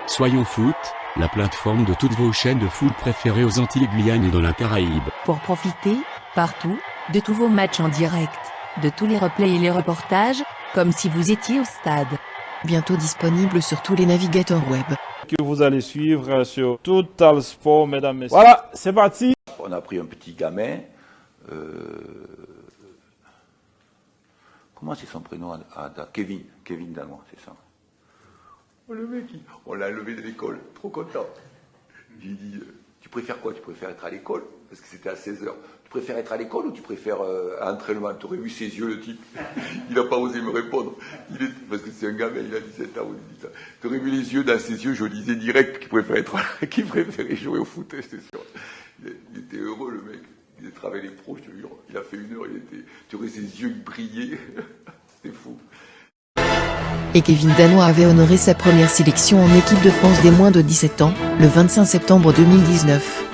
Soyons Foot, la plateforme de toutes vos chaînes de foot préférées aux Antilles, Guyane et dans la Caraïbe. Pour profiter, partout, de tous vos matchs en direct, de tous les replays et les reportages, comme si vous étiez au stade. Bientôt disponible sur tous les navigateurs web. Que vous allez suivre sur Total Sport, mesdames, messieurs. Voilà, c'est parti. On a pris un petit gamin. Comment c'est son prénom? Kevin Danois, c'est ça. Oh, le mec, on l'a levé de l'école, trop content. J'ai dit, tu préfères quoi? Tu préfères être à l'école? Parce que c'était à 16h. Tu préfères être à l'école ou tu préfères à l'entraînement? Tu aurais vu ses yeux, le type. Il n'a pas osé me répondre. Parce que c'est un gamin, il a 17 ans. Tu aurais vu les yeux, dans ses yeux, je disais direct qu'il préférait jouer au foot, c'est sûr. Il était heureux, le mec. Il travaillait les pros, je te jure. Il a fait 1 heure, tu aurais ses yeux qui brillaient. C'était fou. Et Kevin Danois avait honoré sa première sélection en équipe de France des moins de 17 ans, le 25 septembre 2019.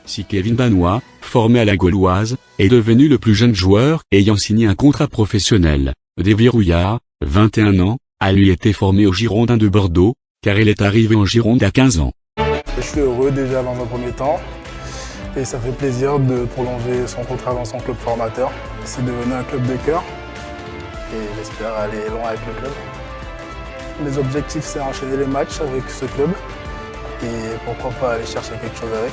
Si Kevin Danois, formé à la Gauloise, est devenu le plus jeune joueur ayant signé un contrat professionnel, Déverrouillard, 21 ans, a lui été formé au Girondins de Bordeaux, car il est arrivé en Gironde à 15 ans. Je suis heureux déjà dans un premier temps, et ça fait plaisir de prolonger son contrat dans son club formateur. C'est devenu un club de cœur, et j'espère aller loin avec le club. Mes objectifs, c'est enchaîner les matchs avec ce club, et pourquoi pas aller chercher quelque chose avec.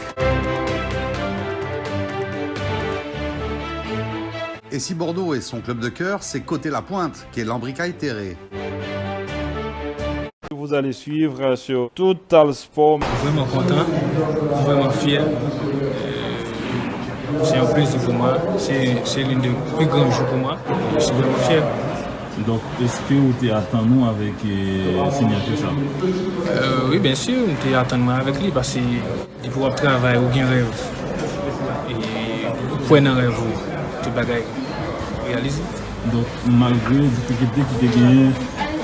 Et si Bordeaux est son club de cœur, c'est Côté La Pointe, qui est l'Ambricaille Terré. Vous allez suivre sur Total Sport. Vraiment content, vraiment fier. C'est un plaisir pour moi. C'est l'une des plus grands jours pour moi. Je suis vraiment fier. Donc, est-ce que vous êtes attendu avec signature ça? Oui, bien sûr, on est attendu avec lui parce qu'il pouvoir travailler ou bien rêve. Et pour un rêve, tout bagaille réalisé. Donc, malgré les difficultés qui étaient gagnées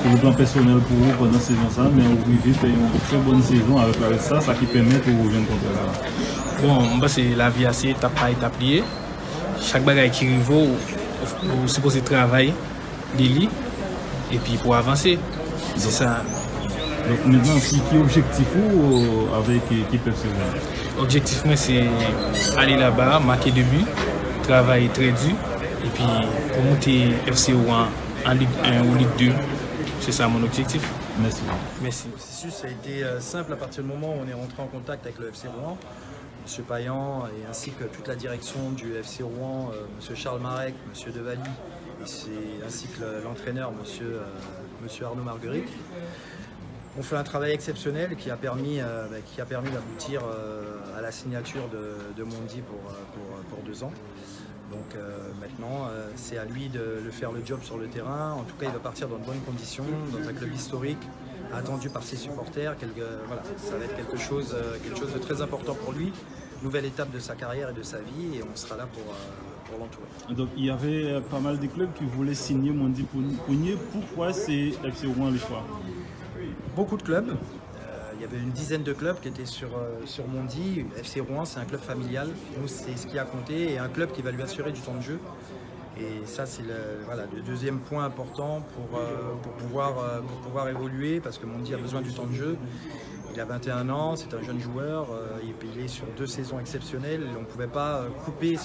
sur le plan personnel pour vous pendant la saison, ça, mais vous vivez une très bonne saison avec ça qui permet que vous reviennent contre ça. Bon, c'est la vie assez étape par étape liée. Chaque bagaille qui arrive, vous supposez travailler, l'île, et puis pour avancer. C'est ça. Donc maintenant, qui est objectif avec l'équipe FC Rouen? Objectif, c'est aller là-bas, marquer 2 buts, travailler très dur, et puis pour monter FC Rouen en Ligue 1 ou Ligue 2. C'est ça mon objectif. Merci. Merci. Le processus a été simple à partir du moment où on est rentré en contact avec le FC Rouen. M. Payan et ainsi que toute la direction du FC Rouen, M. Charles Marek, M. Devaly, ainsi que l'entraîneur, M. Arnaud Marguerite. On fait un travail exceptionnel qui a permis d'aboutir à la signature de Mondi pour 2 ans. Donc maintenant, c'est à lui de faire le job sur le terrain. En tout cas, il va partir dans de bonnes conditions, dans un club historique, attendu par ses supporters. Voilà, ça va être quelque chose de très important pour lui. Nouvelle étape de sa carrière et de sa vie, et on sera là pour l'entourer. Donc il y avait pas mal de clubs qui voulaient signer Mondi Pougnier. Pourquoi c'est FC Rouen le choix? Beaucoup de clubs. Il y avait une dizaine de clubs qui étaient sur Mondi. FC Rouen, c'est un club familial. Nous, c'est ce qui a compté, et un club qui va lui assurer du temps de jeu. Et ça, c'est le deuxième point important pour pouvoir évoluer, parce que Mondi a besoin du temps de jeu. Il a 21 ans, c'est un jeune joueur, il est sur 2 saisons exceptionnelles, et on ne pouvait pas couper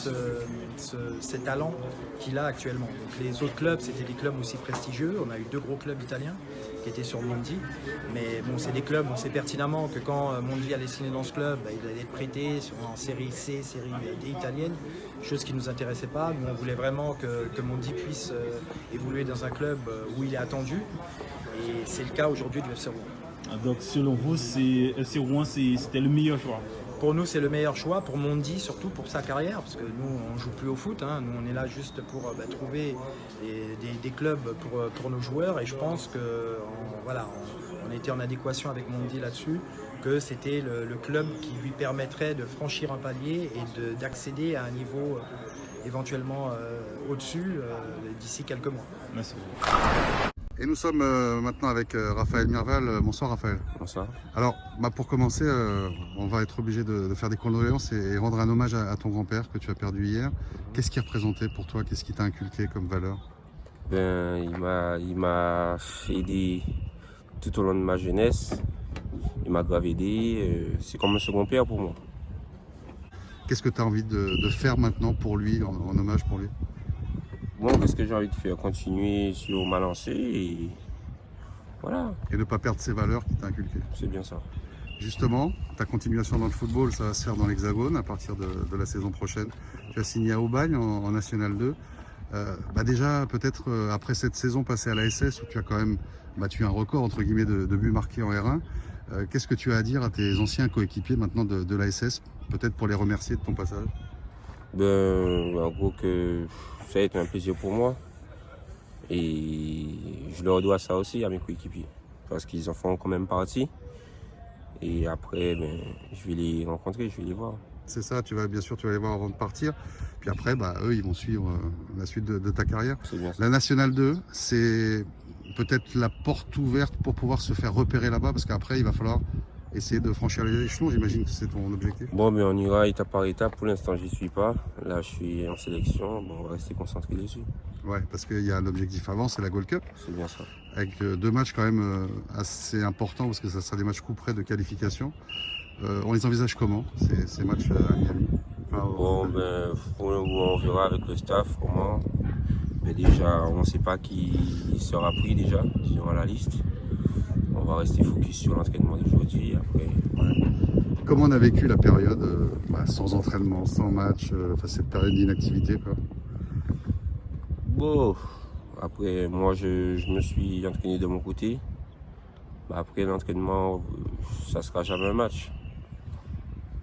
ces talents qu'il a actuellement. Donc les autres clubs, c'était des clubs aussi prestigieux. On a eu 2 gros clubs italiens qui étaient sur Mondi, mais bon, c'est des clubs, on sait pertinemment que quand Mondi allait signer dans ce club, il allait être prêté en série C, série D italienne, chose qui ne nous intéressait pas. Nous, on voulait vraiment que Mondi puisse évoluer dans un club où il est attendu. Et c'est le cas aujourd'hui du FC Rouen. Donc selon vous, FC Rouen, c'était le meilleur choix? Pour nous, c'est le meilleur choix, pour Mondi, surtout pour sa carrière, parce que nous, on ne joue plus au foot, hein. Nous, on est là juste pour trouver des clubs pour nos joueurs, et je pense qu'on était en adéquation avec Mondi là-dessus, que c'était le club qui lui permettrait de franchir un palier et d'accéder à un niveau éventuellement au-dessus d'ici quelques mois. Merci. Et nous sommes maintenant avec Raphaël Mirval. Bonsoir Raphaël. Bonsoir. Alors, pour commencer, on va être obligé de faire des condoléances et rendre un hommage à ton grand-père que tu as perdu hier. Qu'est-ce qui représentait pour toi? Qu'est-ce qui t'a inculqué comme valeur? Il m'a aidé tout au long de ma jeunesse. Il m'a grave aidé. C'est comme un second père pour moi. Qu'est-ce que tu as envie de faire maintenant pour lui, en hommage pour lui? Bon, qu'est-ce que j'ai envie de faire? Continuer sur ma lancée et voilà. Et ne pas perdre ses valeurs qui t'a inculqué. C'est bien ça. Justement, ta continuation dans le football, ça va se faire dans l'Hexagone à partir de la saison prochaine. Tu as signé à Aubagne en National 2. Déjà, peut-être après cette saison passée à la SS où tu as quand même battu un record entre guillemets de buts marqués en R1, qu'est-ce que tu as à dire à tes anciens coéquipiers maintenant de la SS, peut-être pour les remercier de ton passage? En gros que ça a été un plaisir pour moi et je leur dois ça aussi à mes coéquipiers parce qu'ils en font quand même partie et après je vais les rencontrer, je vais les voir. C'est ça, bien sûr tu vas les voir avant de partir, puis après eux ils vont suivre la suite de ta carrière. C'est bien ça. La National 2, c'est peut-être la porte ouverte pour pouvoir se faire repérer là-bas parce qu'après il va falloir essayer de franchir les échelons, j'imagine que c'est ton objectif. Bon, mais on ira étape par étape. Pour l'instant, j'y suis pas. Là, je suis en sélection. Bon, on va rester concentré dessus. Ouais, parce qu'il y a l'objectif avant, c'est la Gold Cup. C'est bien ça. Avec 2 matchs quand même assez importants, parce que ça sera des matchs coup près de qualification. On les envisage comment, ces matchs à Miami? On verra avec le staff comment. Mais déjà, on ne sait pas qui sera pris déjà sur la liste. On va rester focus sur l'entraînement d'aujourd'hui. Comment on a vécu la période sans entraînement, sans match, cette période d'inactivité quoi? Bon, après moi je me suis entraîné de mon côté. Après l'entraînement, ça sera jamais un match.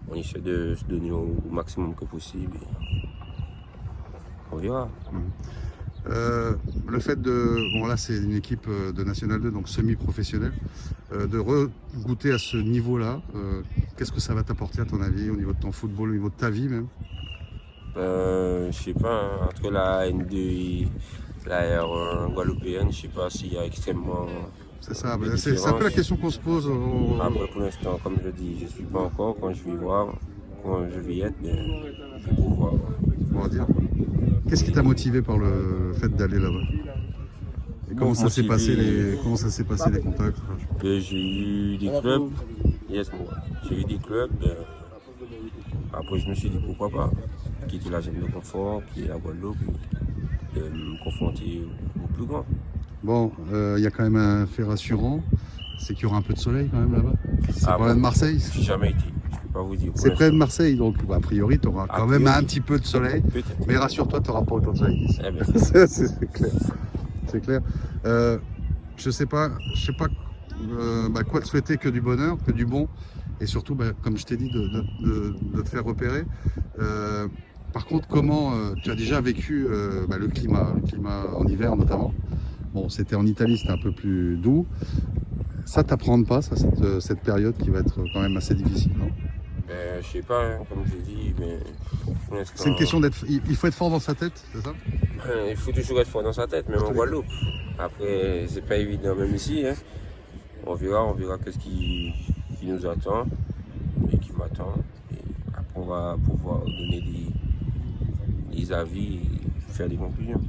On essaie de se donner au maximum que possible. On verra. Le fait là c'est une équipe de National 2, donc semi-professionnelle, de re-goûter à ce niveau-là, qu'est-ce que ça va t'apporter à ton avis, au niveau de ton football, au niveau de ta vie même? Je sais pas, entre la N2 et la R1 guadeloupéenne, je sais pas s'il y a extrêmement... C'est ça, c'est un peu la question qu'on se pose. Après pour l'instant, comme je dis, je ne suis pas encore, quand je vais voir, quand je vais y être, je vais pouvoir... On va dire. Qu'est-ce qui t'a motivé par le fait d'aller là-bas? Et comment ça s'est passé les contacts? J'ai eu des clubs. J'ai eu des clubs. Après je me suis dit pourquoi pas quitter la zone de confort, quitter la Guadeloupe, de me confronter au plus grand. Bon, y a quand même un fait rassurant, c'est qu'il y aura un peu de soleil quand même là-bas. C'est près de Marseille. J'ai jamais été. Pas vous dire. C'est près de Marseille, donc a priori tu auras quand même un petit peu de soleil. Mais rassure-toi, tu n'auras pas autant de soleil ici. C'est clair. C'est clair. Je sais pas quoi te souhaiter que du bonheur, que du bon. Et surtout, comme je t'ai dit, de te faire repérer. Par contre, comment tu as déjà vécu le climat en hiver notamment? Bon, c'était en Italie, c'était un peu plus doux. Ça t'apprend pas, cette période qui va être quand même assez difficile, non? Je sais pas, comme j'ai dit, mais pour l'instant... C'est une question d'être... Il faut être fort dans sa tête, c'est ça? Il faut toujours être fort dans sa tête, même en Guadeloupe. Après, c'est pas évident, même ici. Hein. On verra qu'est-ce qui nous attend et qui m'attend. Après, on va pouvoir donner des avis et faire des conclusions.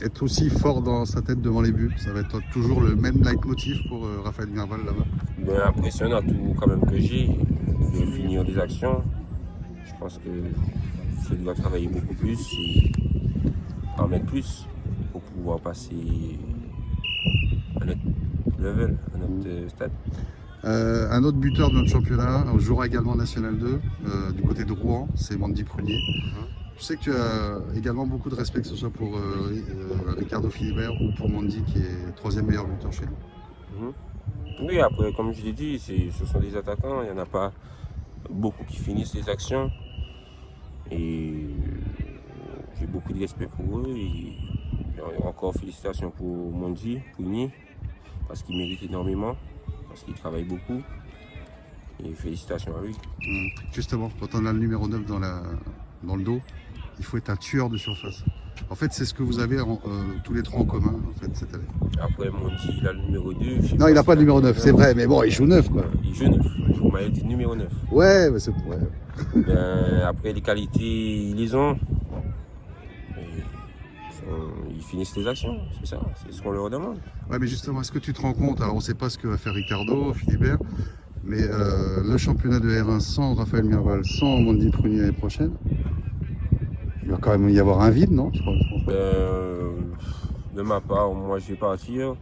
Être aussi fort dans sa tête devant les buts, ça va être toujours le même leitmotiv pour Raphaël Mirval là-bas? Impressionnant tout quand même que j'ai de finir des actions. Je pense que je dois travailler beaucoup plus et en mettre plus pour pouvoir passer à notre level, à notre stade. Un autre buteur de notre championnat jouera également National 2 du côté de Rouen, c'est Mandy Prunier. Je sais que tu as également beaucoup de respect, que ce soit pour Ricardo Philibert ou pour Mondi, qui est troisième meilleur buteur chez nous. Oui, après, comme je l'ai dit, ce sont des attaquants. Il n'y en a pas beaucoup qui finissent les actions. Et j'ai beaucoup de respect pour eux. Et encore félicitations pour Mondi, Pougny, parce qu'il mérite énormément, parce qu'il travaille beaucoup. Et félicitations à lui. Justement, quand on a le numéro 9 dans le dos, il faut être un tueur de surface. En fait, c'est ce que vous avez tous les trois en commun en fait, cette année. Après, Mondi, il a le numéro 2. Non, il n'a pas le numéro 9, c'est vrai, mais bon, il joue 9 quoi. Il joue 9. Vous m'avez dit numéro 9. Ouais, mais c'est pour. Ouais. Ben, après, les qualités, ils les ont. Ils finissent les actions, c'est ça, c'est ce qu'on leur demande. Ouais, mais justement, est-ce que tu te rends compte, alors on ne sait pas ce que va faire Ricardo, Philibert, mais le championnat de R1 sans Raphaël Mirval, sans Mondi Prunier l'année prochaine, il va quand même y avoir un vide, non, tu crois? De ma part, moi je vais partir.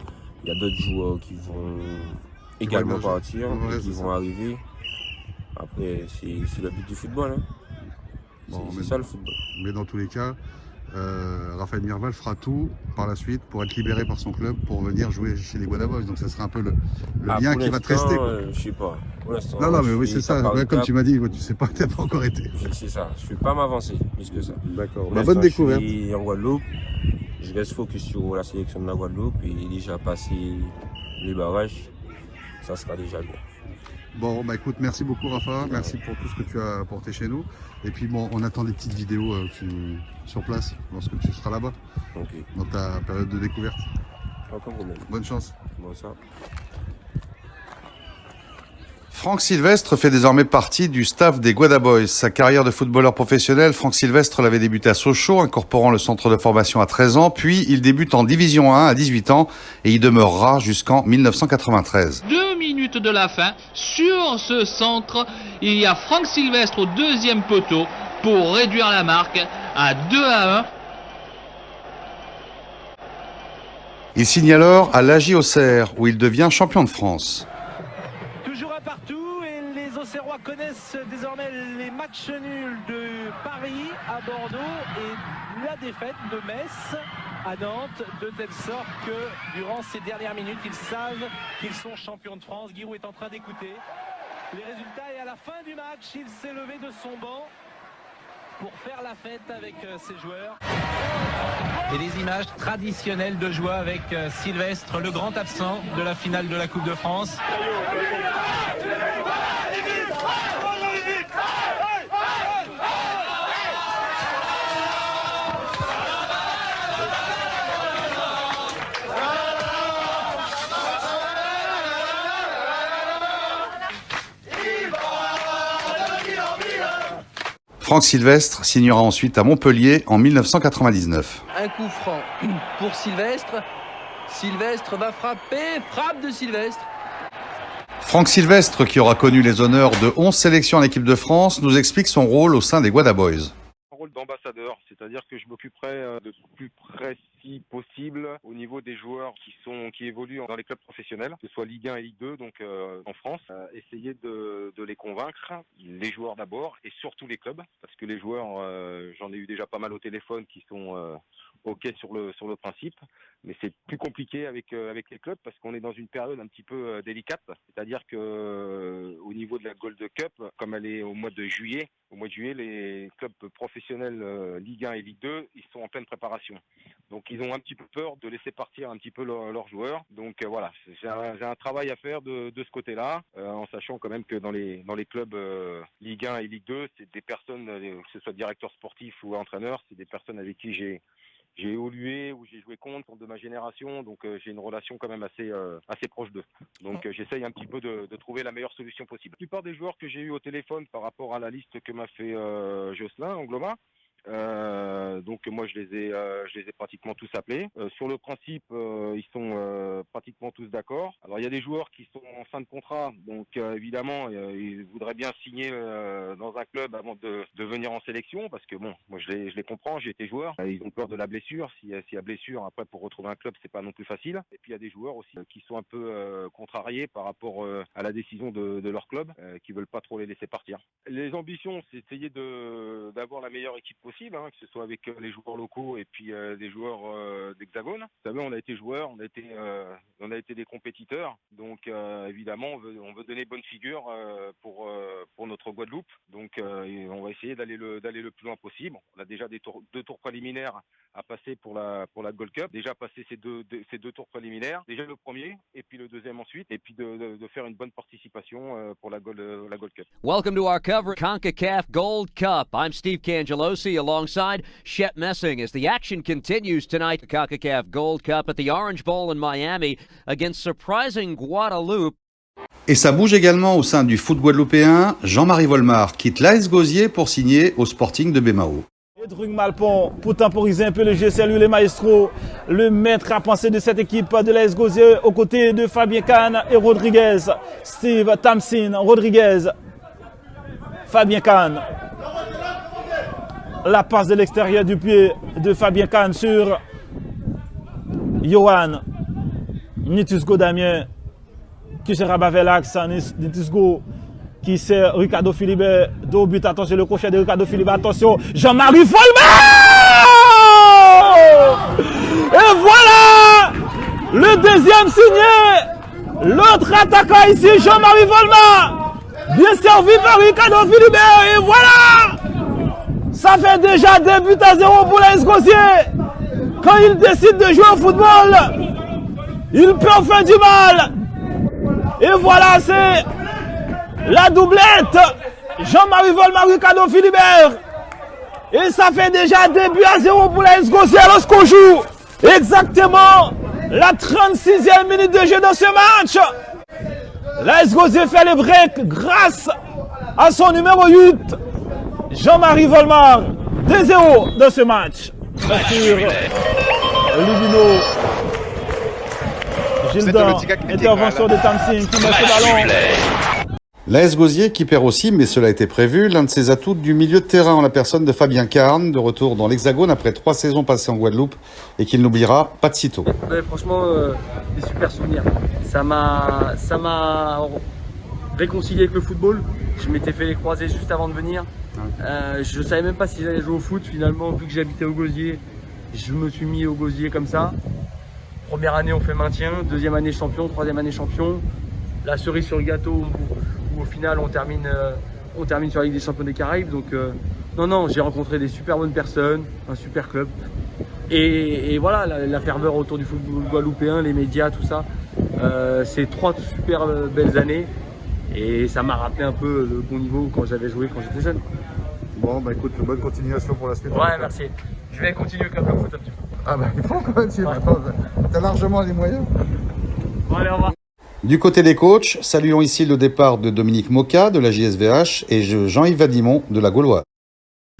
Il y a d'autres joueurs qui vont également partir, et qui vont arriver. Après, c'est le but du football. Hein. Bon, c'est ça le football. Mais dans tous les cas, Raphaël Mirval fera tout par la suite pour être libéré par son club pour venir jouer chez les Guada Boys. Donc ça sera un peu le lien qui va te rester. Je sais pas. Pour l'instant, non, mais oui, c'est ça. Ouais, comme tu m'as dit, tu sais pas, tu n'as pas encore été. C'est ça. Je ne vais pas m'avancer plus que ça. D'accord. Bonne découverte. Je suis en Guadeloupe. Je reste focus sur la sélection de la Guadeloupe et déjà passer les barrages. Ça sera déjà bien. Bon, bah écoute, merci beaucoup Rafa, merci pour tout ce que tu as apporté chez nous. Et puis bon, on attend des petites vidéos sur place lorsque tu seras là-bas, dans ta période de découverte. Aucun problème. Bonne chance. Bonsoir. Franck Sylvestre fait désormais partie du staff des Guada Boys. Sa carrière de footballeur professionnel, Franck Sylvestre l'avait débuté à Sochaux, incorporant le centre de formation à 13 ans, puis il débute en Division 1 à 18 ans et y demeurera jusqu'en 1993. 2 minutes de la fin, sur ce centre, il y a Franck Sylvestre au deuxième poteau pour réduire la marque à 2-1. Il signe alors à l'AJ Auxerre, où il devient champion de France. Auxerrois connaissent désormais les matchs nuls de Paris à Bordeaux et la défaite de Metz à Nantes, de telle sorte que durant ces dernières minutes, ils savent qu'ils sont champions de France. Giroud est en train d'écouter les résultats et à la fin du match, il s'est levé de son banc pour faire la fête avec ses joueurs. Et les images traditionnelles de joie avec Sylvestre, le grand absent de la finale de la Coupe de France. Franck Sylvestre signera ensuite à Montpellier en 1999. Un coup franc pour Sylvestre. Sylvestre va frapper. Frappe de Sylvestre. Franck Sylvestre, qui aura connu les honneurs de 11 sélections en équipe de France, nous explique son rôle au sein des Guada Boys. Un rôle d'ambassadeur, c'est-à-dire que je m'occuperai de plus précis possible au niveau des joueurs qui évoluent dans les clubs professionnels, que ce soit Ligue 1 et Ligue 2, donc en France, essayer de les convaincre, les joueurs d'abord et surtout les clubs, parce que les joueurs, j'en ai eu déjà pas mal au téléphone qui sont ok sur le principe, mais c'est plus compliqué avec les clubs parce qu'on est dans une période un petit peu délicate, c'est-à-dire que au niveau de la Gold Cup, comme elle est au mois de juillet, les clubs professionnels Ligue 1 et Ligue 2, ils sont en pleine préparation. Donc ils ont un petit peu peur de laisser partir un petit peu leurs joueurs. Donc voilà, j'ai un travail à faire de ce côté-là, en sachant quand même que dans les clubs Ligue 1 et Ligue 2, c'est des personnes, que ce soit directeur sportif ou entraîneur, c'est des personnes avec qui j'ai évolué ou j'ai joué contre de ma génération, donc j'ai une relation quand même assez proche d'eux. Donc j'essaye un petit peu de trouver la meilleure solution possible. La plupart des joueurs que j'ai eu au téléphone par rapport à la liste que m'a fait Jocelyn Angloma, donc moi je les ai pratiquement tous appelés. Sur le principe, ils sont pratiquement tous d'accord. Alors il y a des joueurs qui sont en fin de contrat, donc évidemment ils voudraient bien signer dans un club avant de venir en sélection, parce que bon, moi je les comprends, j'ai été joueur. Ils ont peur de la blessure. S'il y a blessure, après pour retrouver un club, c'est pas non plus facile. Et puis il y a des joueurs aussi qui sont un peu contrariés par rapport à la décision de leur club, qui veulent pas trop les laisser partir. Les ambitions, c'est essayer d'avoir la meilleure équipe possible possible, hein, que ce soit avec les joueurs locaux et puis des joueurs d'Hexagone. Vous savez, on a été joueurs, on a été des compétiteurs, donc évidemment on veut donner bonne figure pour notre Guadeloupe. Donc on va essayer d'aller le plus loin possible. On a déjà deux tours préliminaires à passer pour la Gold Cup. Déjà passé ces deux tours préliminaires, déjà le premier et puis le deuxième ensuite, et puis de faire une bonne participation pour la Gold Cup. Welcome to our coverage CONCACAF Gold Cup. I'm Steve Cangelosi alongside Shep Messing as the action continues tonight. The CONCACAF Gold Cup at the Orange Bowl in Miami against surprising Guadeloupe. Et ça bouge également au sein du foot guadeloupéen. Jean-Marie Volmar quitte l'AS Gosier pour signer au Sporting de Bémao. Drung Malpon pour temporiser un peu le jeu, c'est lui le maestro, le maître à penser de cette équipe de l'AS Gosier aux côtés de Fabien Kahn et Rodriguez. Steve Tamsin, Rodriguez, Fabien Kahn. La passe de l'extérieur du pied de Fabien Kahn sur Johan Nitusgo Damien qui se rabat vers l'axe. Nitusgo qui c'est Ricardo Philibert, deux buts, attention le crochet de Ricardo Philibert, attention Jean-Marie Volmar. Et voilà le deuxième signé, l'autre attaquant ici, Jean-Marie Volmar, bien servi par Ricardo Philibert, et voilà, ça fait déjà 2-0 pour l'AS Gosier. Quand il décide de jouer au football, il peut en faire du mal, et voilà, c'est la doublette, Jean-Marie Volmar, Ricardo Philibert. Et ça fait déjà 2-0 pour l'AS Gosier lorsqu'on joue exactement la 36e minute de jeu dans ce match. L'AS Gosier fait le break grâce à son numéro 8, Jean-Marie Volmar. 2-0 dans ce match. Sur Livino. Gildan, intervention de Tamsin qui met le ballon. L'AS Gosier qui perd aussi, mais cela a été prévu, l'un de ses atouts du milieu de terrain en la personne de Fabien Kahn, de retour dans l'Hexagone après 3 saisons passées en Guadeloupe et qu'il n'oubliera pas de sitôt. Franchement, des super souvenirs. Ça m'a réconcilié avec le football. Je m'étais fait les croisés juste avant de venir. Je savais même pas si j'allais jouer au foot finalement, vu que j'habitais au Gosier. Je me suis mis au Gosier comme ça. Première année on fait maintien, deuxième année champion, troisième année champion. La cerise sur le gâteau où au final on termine sur la Ligue des Champions des Caraïbes. Donc non, j'ai rencontré des super bonnes personnes, un super club. Et voilà, la ferveur autour du football guadeloupéen, les médias, tout ça. C'est 3 super belles années. Et ça m'a rappelé un peu le bon niveau quand j'avais joué quand j'étais jeune. Bon, bah écoute, bonne continuation pour la suite. Ouais, merci. Je vais continuer comme le foot un petit peu. Ah bah il faut quand même, t'as largement les moyens. Bon, allez, au revoir. Du côté des coachs, saluons ici le départ de Dominique Moka de la JSVH et Jean-Yves Vadimon de la Gauloise.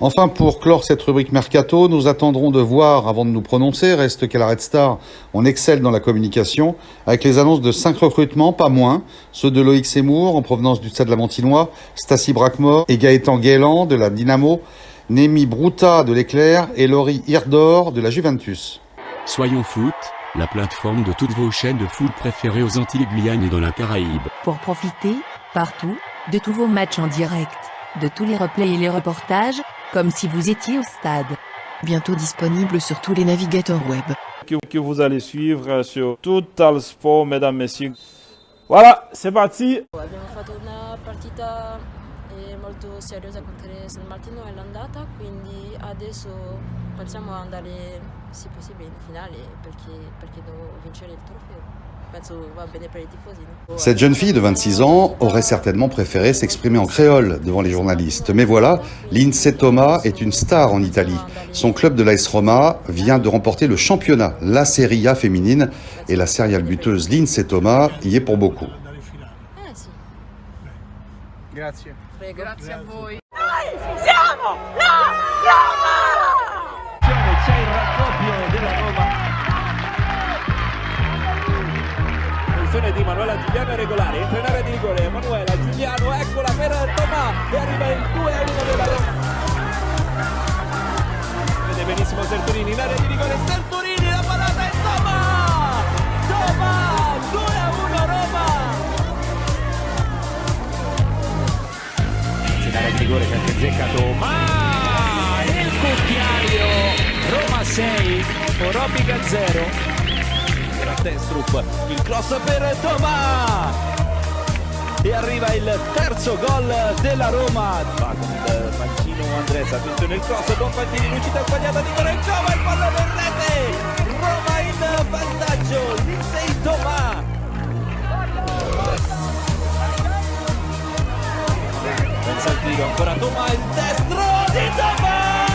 Enfin, pour clore cette rubrique Mercato, nous attendrons de voir avant de nous prononcer. Reste qu'à la Red Star, on excelle dans la communication avec les annonces de 5 recrutements, pas moins. Ceux de Loïc Seymour en provenance du Stade Lamantinois, Stassi Brackmore et Gaëtan Guélan de la Dynamo, Némi Brouta de l'Éclair et Laurie Hirdor de la Juventus. Soyons foot, la plateforme de toutes vos chaînes de foot préférées aux Antilles Guyane et dans la Caraïbe. Pour profiter, partout, de tous vos matchs en direct, de tous les replays et les reportages, comme si vous étiez au stade. Bientôt disponible sur tous les navigateurs web. Que vous allez suivre sur Total Sport, mesdames, messieurs. Voilà, c'est parti. Abbiamo fatto una partita molto seriosa contro San Martino all'andata, quindi adesso pensiamo ad andare, se possibile, in finale perché devo vincere il trofeo. Cette jeune fille de 26 ans aurait certainement préféré s'exprimer en créole devant les journalistes. Mais voilà, Lindsay Thomas est une star en Italie. Son club de l'AS Roma vient de remporter le championnat, la Serie A féminine. Et la serial buteuse Lindsay Thomas y est pour beaucoup. Grazie. Prego. Grazie a voi. Noi siamo la Roma! C'è il raddoppio della Roma. Di Manuela Giuliano è regolare, entra in area di rigore, Manuela Giuliano, eccola per Tomà e arriva il 2-1 della Roma. Vede benissimo Serturini in area di rigore, Serturini la parata e Tomà! Tomà! 2-1 Roma! In area di rigore c'è anche Zecca Tomà! E il 0. Era Tenstrup, il cross per Tomà. E arriva il terzo gol della Roma. Va con il mancino Andres, attenzione il cross, Bonfantini, l'uscita sbagliata di Gorenkova, il pallone in rete. Roma in vantaggio, Lindsay Tomà. Pensa al tiro, ancora Tomà, il destro di Tomà.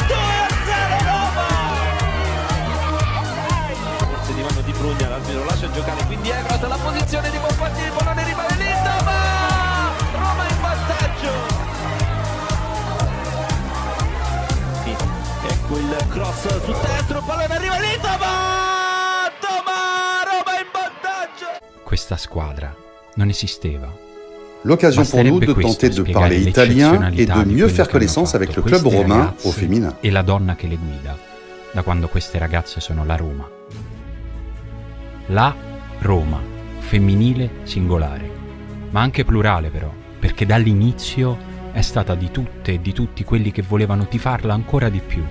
2-0 Roma. Forse di mano di Brugna, l'arbitro lascia giocare, quindi Egrat la posizione di Bonfantini, il pallone rimane lì. Roma in vantaggio. Ecco il cross su destro, pallone arriva lì, Tomà, Roma in vantaggio. Questa squadra non esisteva. L'occasion pour nous de tenter de parler italien et de mieux faire connaissance avec le club romain au féminin. E la donna che le guida, da quando queste ragazze sono la Roma. La Roma, femminile singolare, ma anche plurale però, perché dall'inizio è stata di tutte e di tutti quelli che volevano tifarla ancora di più,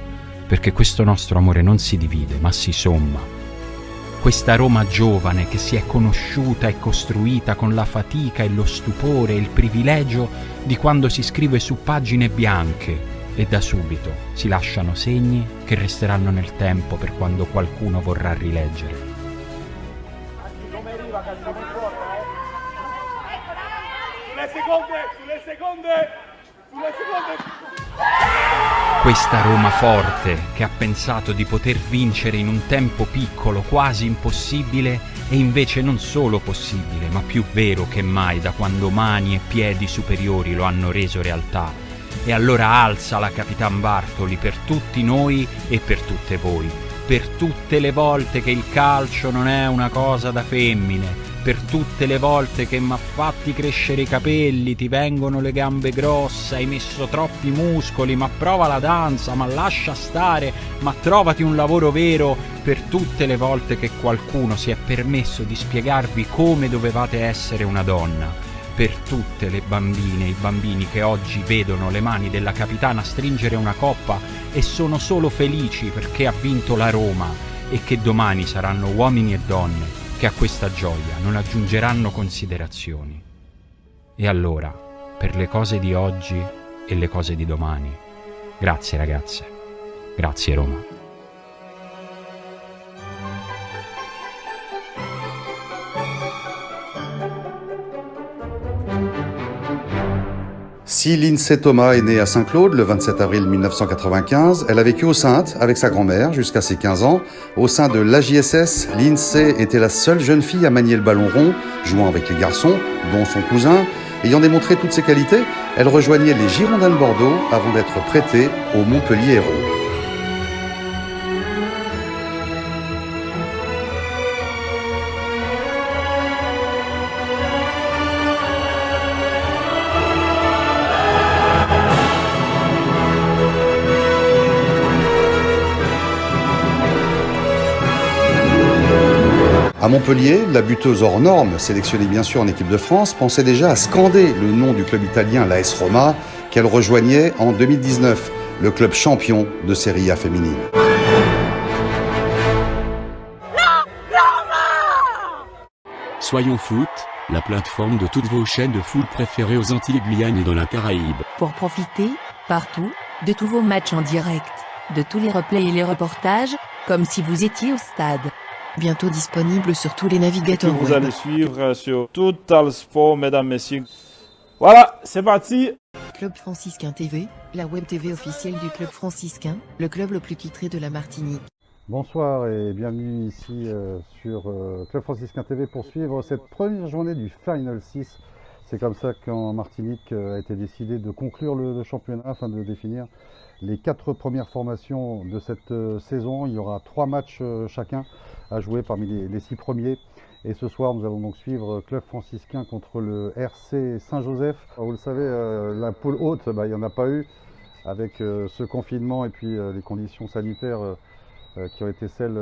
perché questo nostro amore non si divide, ma si somma. Questa Roma giovane che si è conosciuta e costruita con la fatica e lo stupore e il privilegio di quando si scrive su pagine bianche e da subito si lasciano segni che resteranno nel tempo per quando qualcuno vorrà rileggere. Sulle seconde. Questa Roma forte che ha pensato di poter vincere in un tempo piccolo, quasi impossibile, e invece non solo possibile, ma più vero che mai da quando mani e piedi superiori lo hanno reso realtà. E allora alza la Capitan Bartoli per tutti noi e per tutte voi, per tutte le volte che il calcio non è una cosa da femmine, per tutte le volte che m'ha fatti crescere i capelli, ti vengono le gambe grosse, hai messo troppi muscoli, ma prova la danza, ma lascia stare, ma trovati un lavoro vero, per tutte le volte che qualcuno si è permesso di spiegarvi come dovevate essere una donna, per tutte le bambine e i bambini che oggi vedono le mani della capitana stringere una coppa e sono solo felici perché ha vinto la Roma e che domani saranno uomini e donne che a questa gioia non aggiungeranno considerazioni. E allora, per le cose di oggi e le cose di domani, grazie ragazze, grazie Roma. Si Lindsay Thomas est née à Saint-Claude le 27 avril 1995, elle a vécu aux Saintes avec sa grand-mère jusqu'à ses 15 ans. Au sein de l'AJSS, Lindsay était la seule jeune fille à manier le ballon rond, jouant avec les garçons, dont son cousin. Ayant démontré toutes ses qualités, elle rejoignait les Girondins de Bordeaux avant d'être prêtée au Montpellier Hérault. À Montpellier, la buteuse hors norme, sélectionnée bien sûr en équipe de France, pensait déjà à scander le nom du club italien, l'AS Roma, qu'elle rejoignait en 2019, le club champion de Serie A féminine. Soyons foot, la plateforme de toutes vos chaînes de foot préférées aux Antilles, Guyane et dans la Caraïbe. Pour profiter, partout, de tous vos matchs en direct, de tous les replays et les reportages, comme si vous étiez au stade. Bientôt disponible sur tous les navigateurs Vous web. allez suivre sur Total Sport, mesdames, messieurs. Voilà, c'est parti. Club Franciscain TV, la web TV officielle du Club Franciscain, le club le plus titré de la Martinique. Bonsoir et bienvenue ici sur Club Franciscain TV pour suivre cette première journée du Final 6. C'est comme ça qu'en Martinique a été décidé de conclure le championnat afin de définir les 4 premières formations de cette saison. Il y aura 3 matchs chacun à jouer parmi les 6 premiers. Et ce soir, nous allons donc suivre Club Franciscain contre le RC Saint-Joseph. Vous le savez, la poule haute, il n'y en a pas eu avec ce confinement et puis les conditions sanitaires qui ont été celles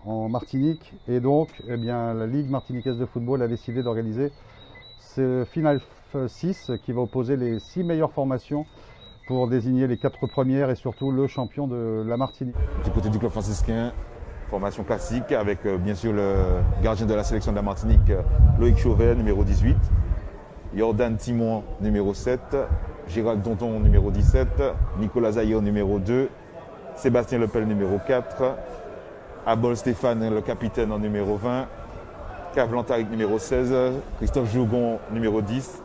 en Martinique. Et donc, eh bien, la Ligue martiniquaise de football a décidé d'organiser ce Final 6 qui va opposer les 6 meilleures formations pour désigner les 4 premières et surtout le champion de la Martinique. Du côté du Club Franciscain, formation classique avec bien sûr le gardien de la sélection de la Martinique, Loïc Chauvet, numéro 18, Jordan Timon, numéro 7, Gérald Donton, numéro 17, Nicolas Zahir, numéro 2, Sébastien Lepel, numéro 4, Abol Stéphane, le capitaine, en numéro 20, Cavlan Tariq, numéro 16, Christophe Jougon, numéro 10,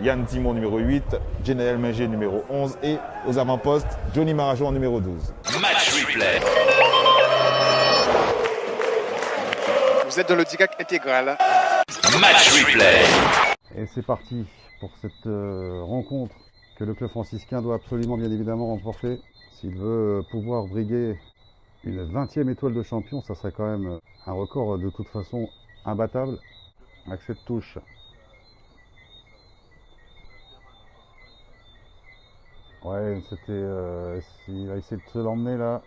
Yann Timon, numéro 8, Jenaël Mengé, numéro 11 et aux avant-postes, Johnny Marajo, en numéro 12. Match replay. Vous êtes dans le DIGAC intégral. Match replay. Et c'est parti pour cette rencontre que le club franciscain doit absolument bien évidemment remporter. S'il veut pouvoir briguer une 20e étoile de champion, ça serait quand même un record de toute façon imbattable avec cette touche. Ouais, c'était. Il a essayé de se l'emmener là,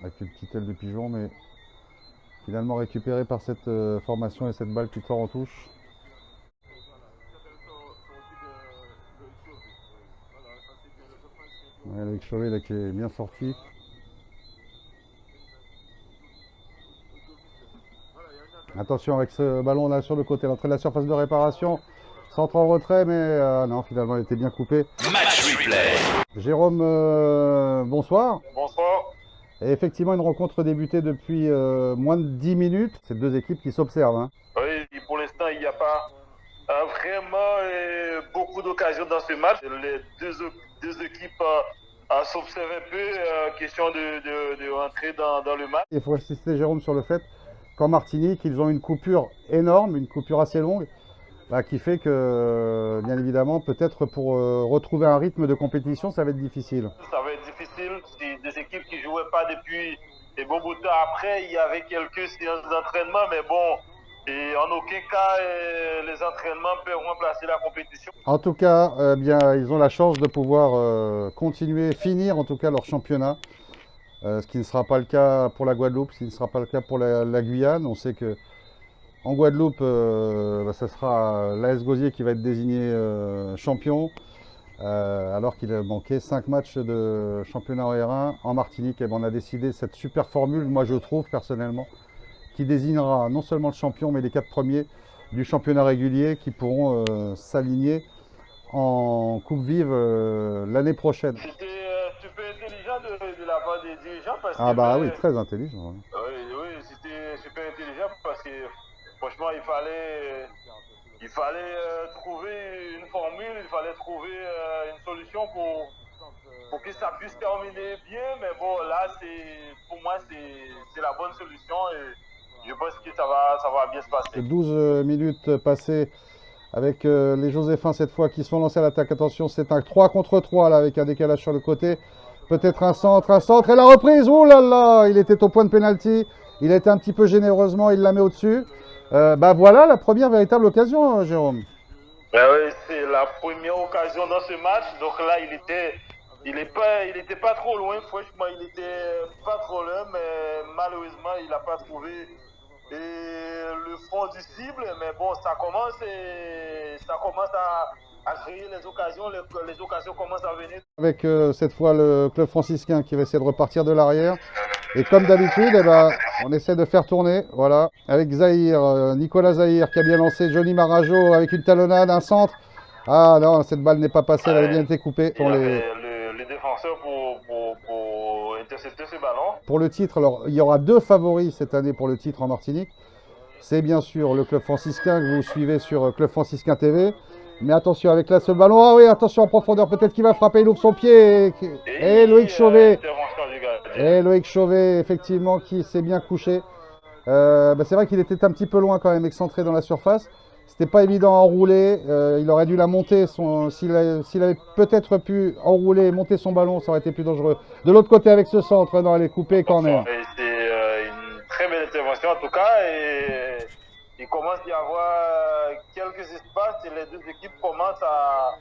avec une petite aile de pigeon, mais finalement récupéré par cette formation et cette balle qui sort en touche. Ouais, avec Chauvet là qui est bien sorti. Attention avec ce ballon là sur le côté, l'entrée de la surface de réparation. Centre en retrait, mais non, finalement, il était bien coupé. Match replay. Jérôme, bonsoir. Bonsoir. Et effectivement, une rencontre débutée depuis moins de 10 minutes. C'est deux équipes qui s'observent. Hein. Oui, pour l'instant, il n'y a pas vraiment beaucoup d'occasions dans ce match. Les deux équipes s'observent un peu, question de rentrer dans le match. Il faut insister, Jérôme, sur le fait qu'en Martinique, ils ont une coupure énorme, une coupure assez longue. Qui fait que, bien évidemment, peut-être pour retrouver un rythme de compétition, ça va être difficile. Ça va être difficile. C'est des équipes qui ne jouaient pas depuis des bons bouts de temps. Après, il y avait quelques séances d'entraînement, mais bon, et en aucun cas, les entraînements peuvent remplacer la compétition. En tout cas, bien, ils ont la chance de pouvoir continuer, finir en tout cas leur championnat. Ce qui ne sera pas le cas pour la Guadeloupe, ce qui ne sera pas le cas pour la Guyane. On sait que en Guadeloupe, ce sera l'AS Gosier qui va être désigné champion, alors qu'il manquait 5 matchs de championnat en R1. En Martinique, on a décidé cette super formule, moi je trouve personnellement, qui désignera non seulement le champion, mais les 4 premiers du championnat régulier qui pourront s'aligner en Coupe Vive l'année prochaine. C'était super intelligent de la part des dirigeants. Parce que, oui, très intelligent. Oui, c'était super intelligent parce que franchement, il fallait trouver une formule, il fallait trouver une solution pour que ça puisse terminer bien. Mais bon, là, pour moi, c'est la bonne solution et je pense que ça va bien se passer. 12 minutes passées avec les Joséphins cette fois qui sont lancés à l'attaque. Attention, c'est un 3 contre 3 là, avec un décalage sur le côté. Peut-être un centre et la reprise. Oh là là, il était au point de pénalty. Il a été un petit peu généreusement, il la met au-dessus. Voilà la première véritable occasion, Jérôme. Oui, c'est la première occasion dans ce match. Donc là, il était pas trop loin. Franchement, il était pas trop loin, mais malheureusement, il n'a pas trouvé le fond du cible. Mais bon, ça commence à créer les occasions. Les occasions commencent à venir. Avec cette fois le club franciscain qui va essayer de repartir de l'arrière. Et comme d'habitude, on essaie de faire tourner, voilà, avec Zahir, Nicolas Zahir qui a bien lancé, Johnny Marajo avec une talonnade, un centre. Ah non, cette balle n'est pas passée, elle avait bien été coupée. Les défenseurs pour intercepter ce ballon. Pour le titre, alors il y aura 2 favoris cette année pour le titre en Martinique. C'est bien sûr le club franciscain que vous suivez sur Club Franciscain TV. Mais attention avec là ce ballon, ah oui, attention en profondeur, peut-être qu'il va frapper, il ouvre son pied. Et Loïc Chauvet. Et Loïc Chauvet, effectivement, qui s'est bien couché. C'est vrai qu'il était un petit peu loin quand même, excentré dans la surface. C'était pas évident à enrouler. Il aurait dû la monter. S'il avait peut-être pu enrouler et monter son ballon, ça aurait été plus dangereux. De l'autre côté, avec ce centre, non, elle est coupée, corner. C'est une très belle intervention en tout cas. Et il commence à y avoir quelques espaces et les deux équipes commencent à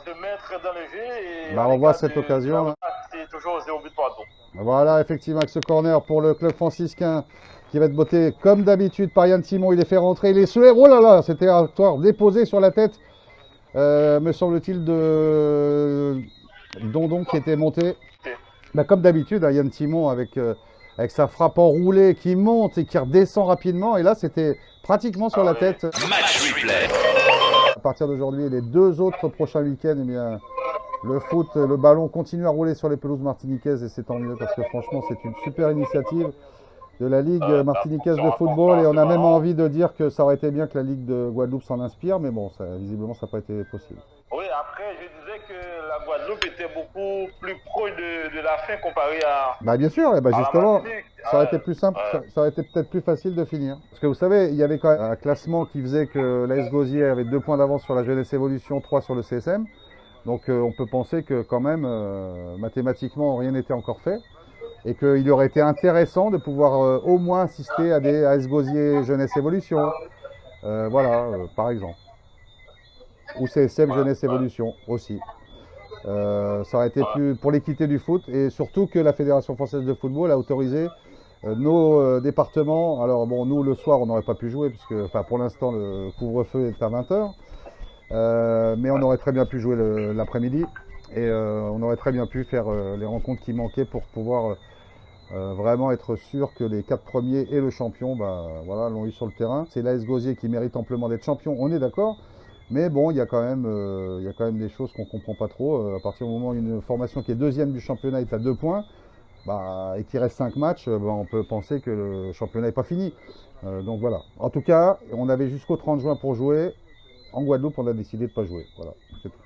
se mettre dans le jeu. Et on voit cette occasion. C'est toujours 0 but partout. Voilà, effectivement, avec ce corner pour le club franciscain qui va être botté comme d'habitude par Yann Timon. Il est fait rentrer, il est sous les... Oh là là, c'était un toit déposé sur la tête, me semble-t-il, de Dondon qui était monté. Comme d'habitude, Yann Timon avec avec sa frappe enroulée qui monte et qui redescend rapidement. Et là, c'était pratiquement sur la tête. Match replay. À partir d'aujourd'hui, les 2 autres prochains week-ends, eh bien, le foot, le ballon continue à rouler sur les pelouses martiniquaises et c'est tant mieux parce que franchement, c'est une super initiative de la Ligue martiniquaise de football et on a même envie de dire que ça aurait été bien que la Ligue de Guadeloupe s'en inspire, mais bon, visiblement, ça n'a pas été possible. Oui, après, je disais que la Guadeloupe était beaucoup plus proche de la fin comparé à... Bah bien sûr, et bah justement, ça aurait été plus simple, ça aurait été peut-être plus facile de finir. Parce que vous savez, il y avait quand même un classement qui faisait que l'AS Gosier avait 2 points d'avance sur la Jeunesse Évolution, 3 sur le CSM. Donc on peut penser que quand même, mathématiquement, rien n'était encore fait. Et qu'il aurait été intéressant de pouvoir au moins assister à des AS Gosier Jeunesse Évolution. Voilà, par exemple. Ou CSM Jeunesse Évolution aussi. Ça aurait été plus pour l'équité du foot et surtout que la Fédération Française de Football a autorisé nos départements. Alors bon, nous le soir on n'aurait pas pu jouer puisque enfin, pour l'instant le couvre-feu est à 20 h. Mais on aurait très bien pu jouer l'après-midi et on aurait très bien pu faire les rencontres qui manquaient pour pouvoir vraiment être sûr que les 4 premiers et le champion voilà, l'ont eu sur le terrain. C'est l'AS Gosier qui mérite amplement d'être champion, on est d'accord. Mais bon, il y a quand même des choses qu'on ne comprend pas trop. À partir du moment où une formation qui est 2e du championnat est à 2 points, et qu'il reste 5 matchs, on peut penser que le championnat n'est pas fini. Donc voilà. En tout cas, on avait jusqu'au 30 juin pour jouer. En Guadeloupe, on a décidé de ne pas jouer. Voilà, c'est tout.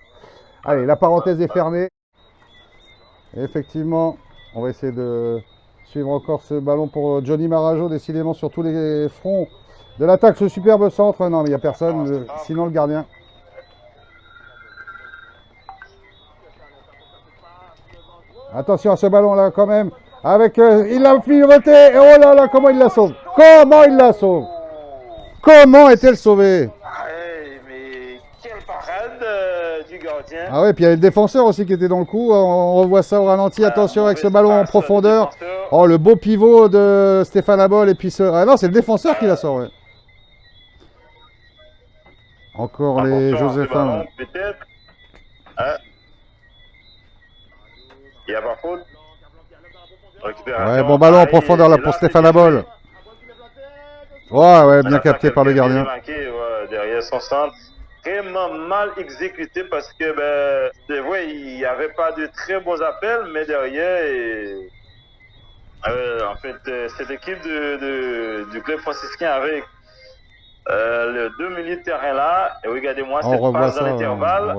Allez, la parenthèse est fermée. Et effectivement, on va essayer de suivre encore ce ballon pour Johnny Marajo, décidément sur tous les fronts de l'attaque, ce superbe centre. Non, mais il n'y a personne, sinon le gardien. Attention à ce ballon-là quand même. Avec, il l'a pivoté. Et oh là là, comment il la sauve. Comment il la sauve. Comment est-elle sauvée. Mais quelle parade du gardien. Ah ouais, puis il y avait le défenseur aussi qui était dans le coup. On revoit ça au ralenti. Attention avec ce ballon en profondeur. Oh, le beau pivot de Stéphane Abol. Et puis ce... Ah non, c'est le défenseur qui la sort, ouais. Encore les Joséphins. Peut-être. Il n'y a pas faute. Ouais, bon ballon en profondeur là pour Stéphane Abol. Ouais, bien capté par le gardien. Derrière son centre. Vraiment mal exécuté parce que, c'est vrai, il n'y avait pas de très bons appels, mais derrière, en fait, cette équipe du club franciscain avec le 2 milieux de terrain là, et regardez-moi cette passe dans l'intervalle,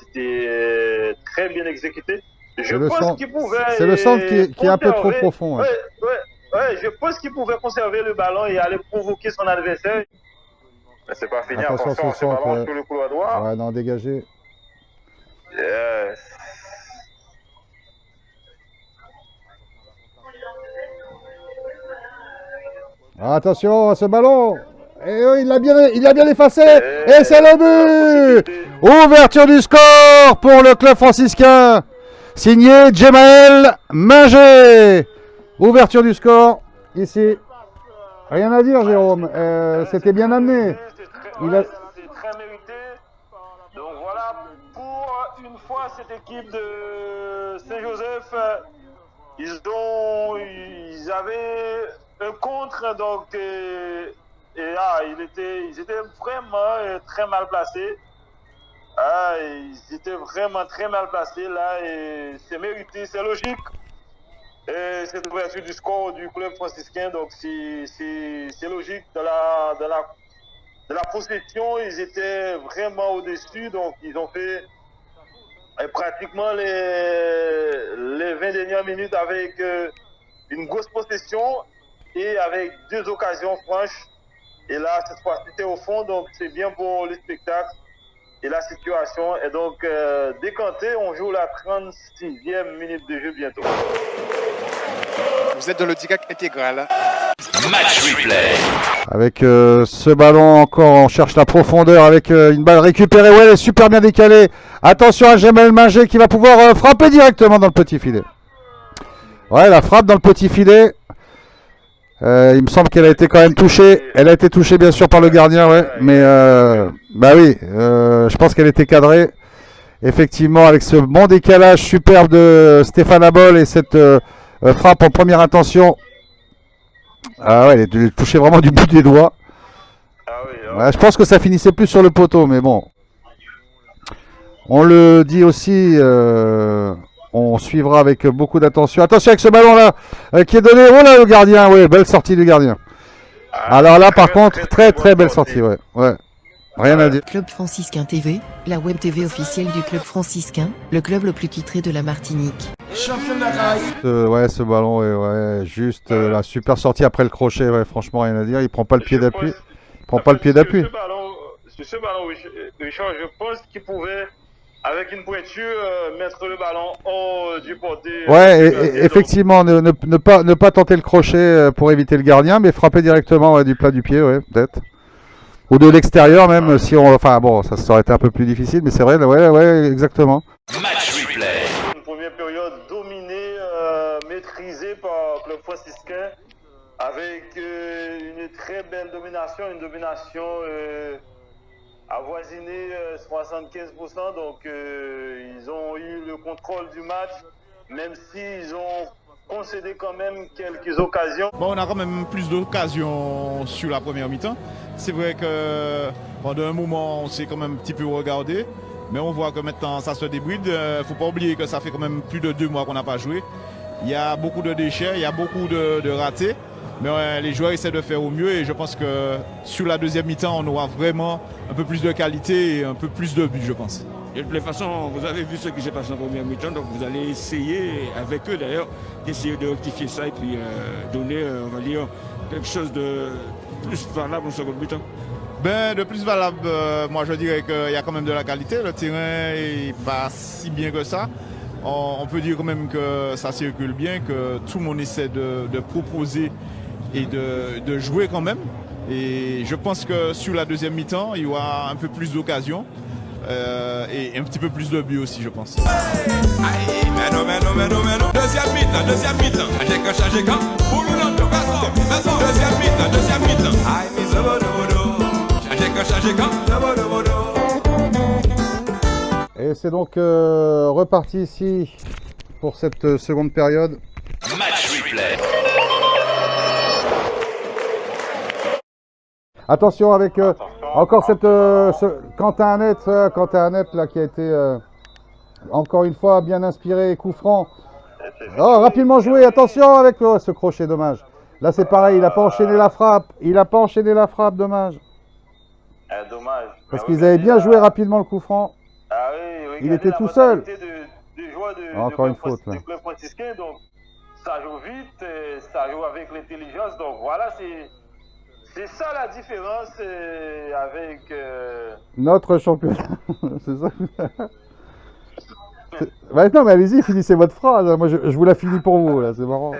c'était très bien exécuté. Je pense qu'il pouvait. C'est le centre qui est un peu trop profond. Ouais, je pense qu'il pouvait conserver le ballon et aller provoquer son adversaire. Mais c'est pas fini, attention ce ballon sur le couloir droit. Ouais, non, dégagé. Yes. Attention à ce ballon. Et il a bien effacé. Et c'est le but. Ouverture du score pour le club franciscain. Signé Djemael Manger. Ouverture du score ici. Rien à dire, Jérôme. C'était bien amené. C'est très mérité. Donc voilà, pour une fois, cette équipe de Saint-Joseph, ils avaient un contre, donc ils étaient vraiment très mal placés. Ils étaient vraiment très mal placés là et c'est mérité, c'est logique. Et cette ouverture du score du club franciscain, donc c'est logique de la possession, ils étaient vraiment au-dessus, donc ils ont fait pratiquement les 20 dernières minutes avec une grosse possession et avec 2 occasions franches. Et là, cette fois, c'était au fond, donc c'est bien pour le spectacle. Et la situation est donc décantée. On joue la 36e minute de jeu bientôt. Vous êtes dans le DIGAC intégral. Match replay. Avec ce ballon encore, on cherche la profondeur avec une balle récupérée. Ouais, elle est super bien décalée. Attention à Djemael Manger qui va pouvoir frapper directement dans le petit filet. Ouais, la frappe dans le petit filet. Il me semble qu'elle a été quand même touchée. Elle a été touchée bien sûr par le gardien, ouais. Mais bah oui, je pense qu'elle était cadrée. Effectivement, avec ce bon décalage superbe de Stéphane Abol et cette frappe en première intention Ah ouais, il touchait vraiment du bout des doigts. Ouais, je pense que ça finissait plus sur le poteau, mais bon. On le dit aussi, on suivra avec beaucoup d'attention. Attention avec ce ballon-là qui est donné. Oh là, le gardien, ouais, belle sortie du gardien. Alors là, par contre, très belle sortie, ouais. Rien à dire. Club franciscain TV, la web TV officielle du club franciscain, le club le plus titré de la Martinique. Ouais, ce ballon, ouais, juste la super sortie après le crochet, ouais, franchement, rien à dire. Il prend pas le pied d'appui. Sur ce ballon, Richard, je pense qu'il pouvait, avec une pointure, mettre le ballon hors du porté. Ouais, effectivement, ne pas tenter le crochet pour éviter le gardien, mais frapper directement du plat du pied, ouais, peut-être. Ou de l'extérieur même, si on... Enfin bon, ça aurait été un peu plus difficile, mais c'est vrai, ouais, exactement. Match replay. Une première période dominée, maîtrisée par le club franciscain, avec une très belle domination, une domination avoisinée 75%. Donc ils ont eu le contrôle du match, même s'ils ont concédé quand même quelques occasions. Bon, on a quand même plus d'occasions sur la première mi-temps. C'est vrai que pendant un moment, on s'est quand même un petit peu regardé, mais on voit que maintenant ça se débride. Il ne faut pas oublier que ça fait quand même plus de 2 mois qu'on n'a pas joué. Il y a beaucoup de déchets, il y a beaucoup de ratés, mais les joueurs essaient de faire au mieux et je pense que sur la deuxième mi-temps, on aura vraiment un peu plus de qualité et un peu plus de buts, je pense. Et de toute façon, vous avez vu ce qui s'est passé en première mi-temps, donc vous allez essayer, avec eux d'ailleurs, d'essayer de rectifier ça et puis donner, on va dire, quelque chose de plus valable en second mi-temps. Ben, de plus valable, moi je dirais qu'il y a quand même de la qualité. Le terrain n'est pas si bien que ça. On peut dire quand même que ça circule bien, que tout le monde essaie de proposer et de jouer quand même. Et je pense que sur la deuxième mi-temps, il y aura un peu plus d'occasions. Et un petit peu plus de buts aussi, je pense. Deuxième mi-temps. Changez quand deuxième mi-temps. Changez quand. Et c'est donc reparti ici pour cette seconde période. Match replay. Attention avec encore cette Quentin Annette là qui a été encore une fois bien inspiré, coup franc. Oh, rapidement joué, attention avec ce crochet, dommage. Là c'est pareil, il n'a pas enchaîné la frappe, dommage. Dommage. Parce qu'ils avaient bien joué rapidement le coup franc. Ah oui, il était tout seul. Encore une faute. Là. Club franciscain, donc ça joue vite, ça joue avec l'intelligence, donc voilà, c'est ça la différence avec notre championnat. C'est ça. Bah non, mais allez-y, finissez votre phrase. Moi, je vous la finis pour vous, là, c'est marrant.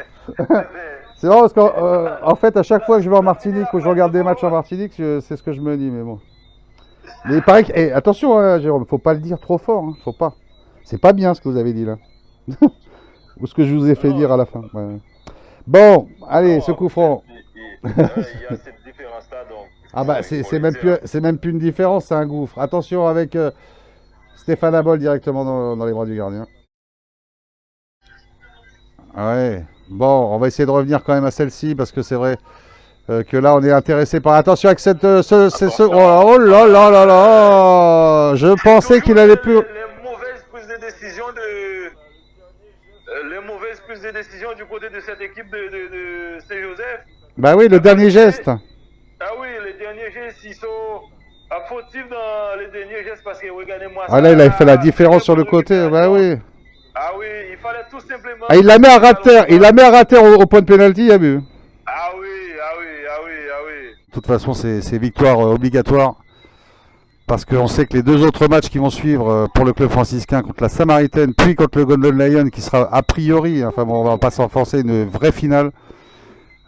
C'est marrant parce qu'en fait, à chaque fois que je vais en Martinique ou je regarde des matchs en Martinique, c'est ce que je me dis, mais bon. Mais il paraît que... attention, hein, Jérôme, faut pas le dire trop fort, hein, faut pas. C'est pas bien ce que vous avez dit, là. Ou ce que je vous ai fait dire à la fin. Ouais. Bon, allez, ce coup franc. Il y a cette différence-là, donc. Ah bah, c'est même plus une différence, c'est un gouffre. Attention avec Stéphane Abol directement dans les bras du gardien. Ouais. Bon, on va essayer de revenir quand même à celle-ci parce que c'est vrai que là on est intéressé par... Attention avec cette... Oh là là là là. Je pensais qu'il allait plus... Les mauvaises prises de décision du côté de cette équipe de Saint-Joseph. Bah oui, le dernier geste. Ah oui, les derniers gestes, ils sont fautifs dans les derniers gestes parce que regardez-moi ça. Ah là, il a fait la différence sur le côté, bah oui. Ah oui, il fallait tout simplement... Ah, il la met à rater, au point de pénalty, il a vu. Ah oui. De toute façon, c'est victoire obligatoire. Parce qu'on sait que les deux autres matchs qui vont suivre pour le club franciscain contre la Samaritaine, puis contre le Golden Lion, qui sera a priori, enfin bon, on va pas s'enfoncer, une vraie finale.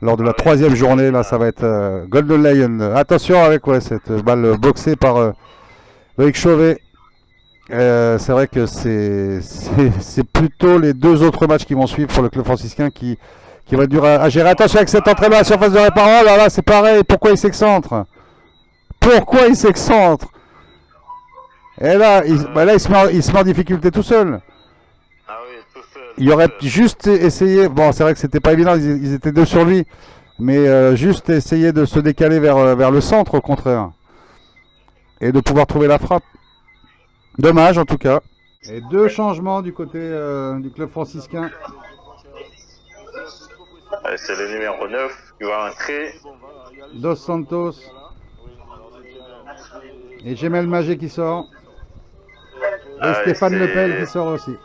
Lors de la troisième journée, là, ça va être Golden Lion. Attention avec cette balle boxée par Loïc Chauvet. C'est vrai que c'est plutôt les deux autres matchs qui vont suivre pour le club franciscain qui va être dur à gérer. Attention avec cet entraînement à la surface de réparation. Là, c'est pareil. Pourquoi il s'excentre? Et là, il se met en difficulté tout seul. Il aurait juste essayé. Bon, c'est vrai que c'était pas évident. Ils étaient deux sur lui. Mais juste essayer de se décaler vers le centre au contraire. Et de pouvoir trouver la frappe. Dommage en tout cas. Et 2 changements du côté du club franciscain. C'est le numéro 9 qui va entrer. Dos Santos. Et Jemel Magé qui sort. Et Stéphane Lepel qui sort aussi.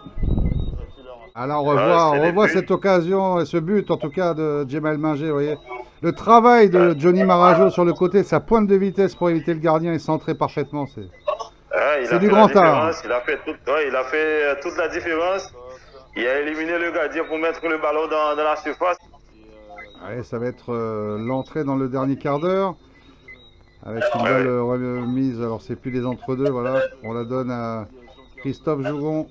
Alors on revoit cette occasion et ce but en tout cas de Jemel Magé, vous voyez. Le travail de Johnny Marajo sur le côté, sa pointe de vitesse pour éviter le gardien est centré parfaitement. C'est du grand art. Il a fait toute la différence. Il a éliminé le gardien pour mettre le ballon dans la surface. Allez, ça va être l'entrée dans le dernier quart d'heure. Avec une belle remise. Alors c'est plus des entre-deux, voilà. On la donne à Christophe Jougon.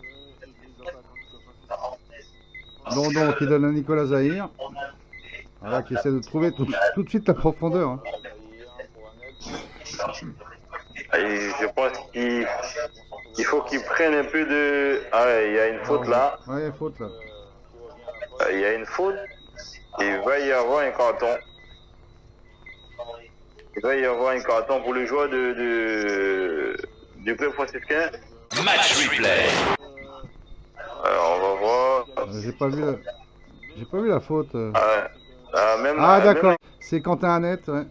Dondon qui donne à Nicolas Zahir. Voilà, qui essaie de trouver tout de suite la profondeur. Hein. Et je pense qu'il faut qu'il prenne un peu de... Ah ouais, il y a une faute là. Ouais, il y a une faute là. Il y a une faute. Il va y avoir un carton. Il va y avoir un carton pour le joueur du club franciscain. Match replay. Alors, on va voir. J'ai pas vu la faute. Même d'accord. C'est Quentin Annette, ouais.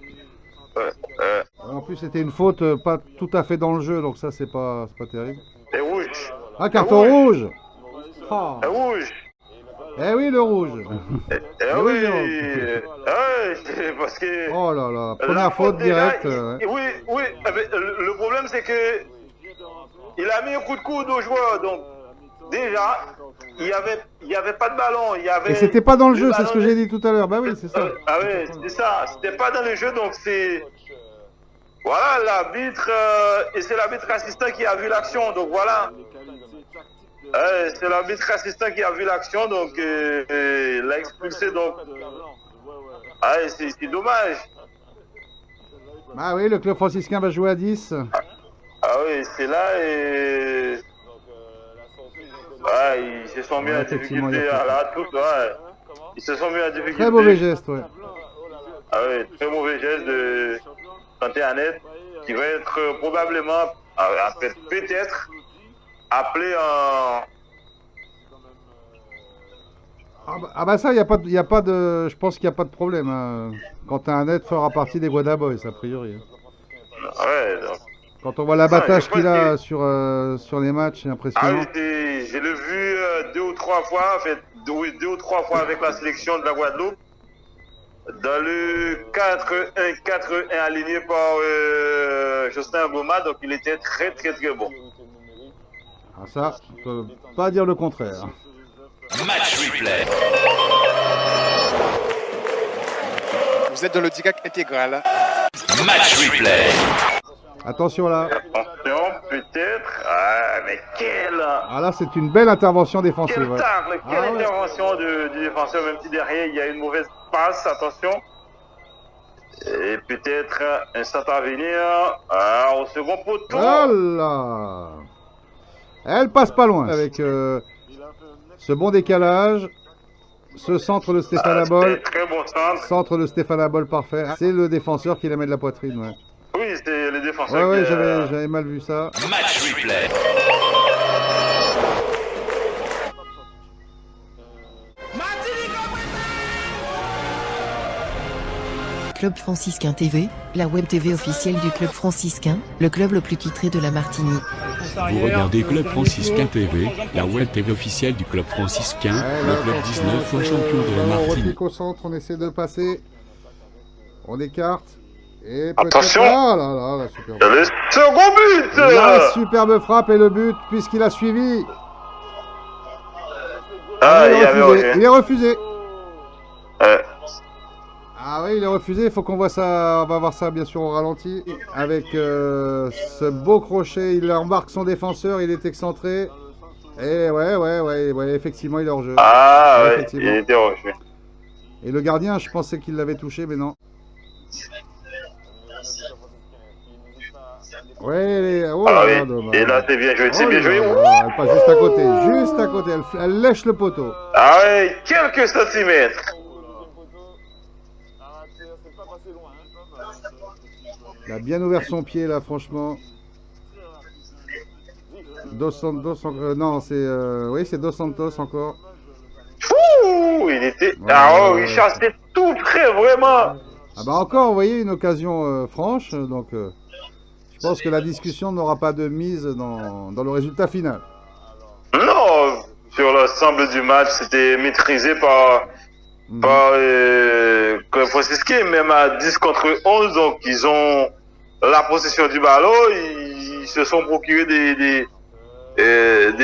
En plus, c'était une faute pas tout à fait dans le jeu, donc ça, c'est pas terrible. Et rouge. Ah, carton rouge. Oh. Et rouge. Eh oui, le rouge. Oui, parce que... Oh là là, première faute directe. Oui, le problème c'est que il a mis un coup de coude au joueur, donc déjà, il y avait pas de ballon. Et c'était pas dans le jeu, c'est ce que j'ai dit tout à l'heure. Bah oui, c'est ça. Ah oui, c'est ça, c'était pas dans le jeu, donc c'est... Voilà, l'arbitre, et c'est l'arbitre assistant qui a vu l'action, donc voilà. C'est l'arbitre assistant qui a vu l'action, donc il l'a expulsé, donc c'est dommage. Ah oui, le club franciscain va jouer à 10. Ah oui, c'est là et ils se sont mis en difficulté là, tous, ils se sont mis en difficulté. Très mauvais geste, ouais. Ah oui, très mauvais geste de Santé Annette qui va être probablement, peut-être appelé en... Ah bah ça, y a pas de, je pense qu'il n'y a pas de problème. Hein. Quentin Annette fera partie des Guada Boys, a priori. Ouais, donc... Quand on voit l'abattage qu'il a sur les matchs, c'est impressionnant. Ah oui, je l'ai vu 2 ou 3 fois, en fait, 2 ou 3 fois avec la sélection de la Guadeloupe. Dans le 4-1 aligné par Justin Goma, donc il était très bon. Ah ça, on peut pas dire le contraire. Match replay. Vous êtes dans le DIGAC intégral. Match replay. Attention là. Attention, peut-être. Ah, mais quelle... Ah là, c'est une belle intervention défensive. Quelle tacle, quelle intervention du défenseur, même si derrière il y a une mauvaise passe, attention. Et peut-être un centre à venir au second poteau. Voilà. Elle passe pas loin avec ce bon décalage. Ce centre de Stéphane Abol. Très bon centre. Centre de Stéphane Abol parfait. C'est le défenseur qui la met de la poitrine. Ouais. Oui, c'est le défenseur. Ouais, j'avais mal vu ça. Match replay. Club franciscain TV, la web TV officielle du club franciscain, le club le plus titré de la Martinique. Vous regardez Club Franciscain TV, la web TV officielle du club franciscain, le club 19 fois champion de la Martinique. On repique au centre, on essaie de passer. On écarte. Et attention. Ah là là, la superbe. Le second but. La superbe frappe et le but puisqu'il a suivi. Il est refusé. Ah oui, il est refusé, il faut qu'on voit ça, on va voir ça bien sûr au ralenti. Avec ce beau crochet, il embarque son défenseur, il est excentré. Et ouais, effectivement, il est hors jeu. Ah ouais, il était hors jeu. Et le gardien, je pensais qu'il l'avait touché, mais non. Ouais, oh là là, dommage. Et là, c'est bien joué, c'est bien joué. Elle passe juste à côté, elle lèche le poteau. Ah ouais, quelques centimètres. Il a bien ouvert son pied là, franchement. Dos Santos, non, c'est oui, c'est Dos Santos encore. Ouh, il était. Ah oh, Richard, c'était tout près, vraiment. Ah bah encore, vous voyez, une occasion franche, donc je pense que la discussion n'aura pas de mise dans le résultat final. Non, sur l'ensemble du match, c'était maîtrisé par Club Franciscain, même à 10 contre 11, donc ils ont la possession du ballon, ils se sont procurés des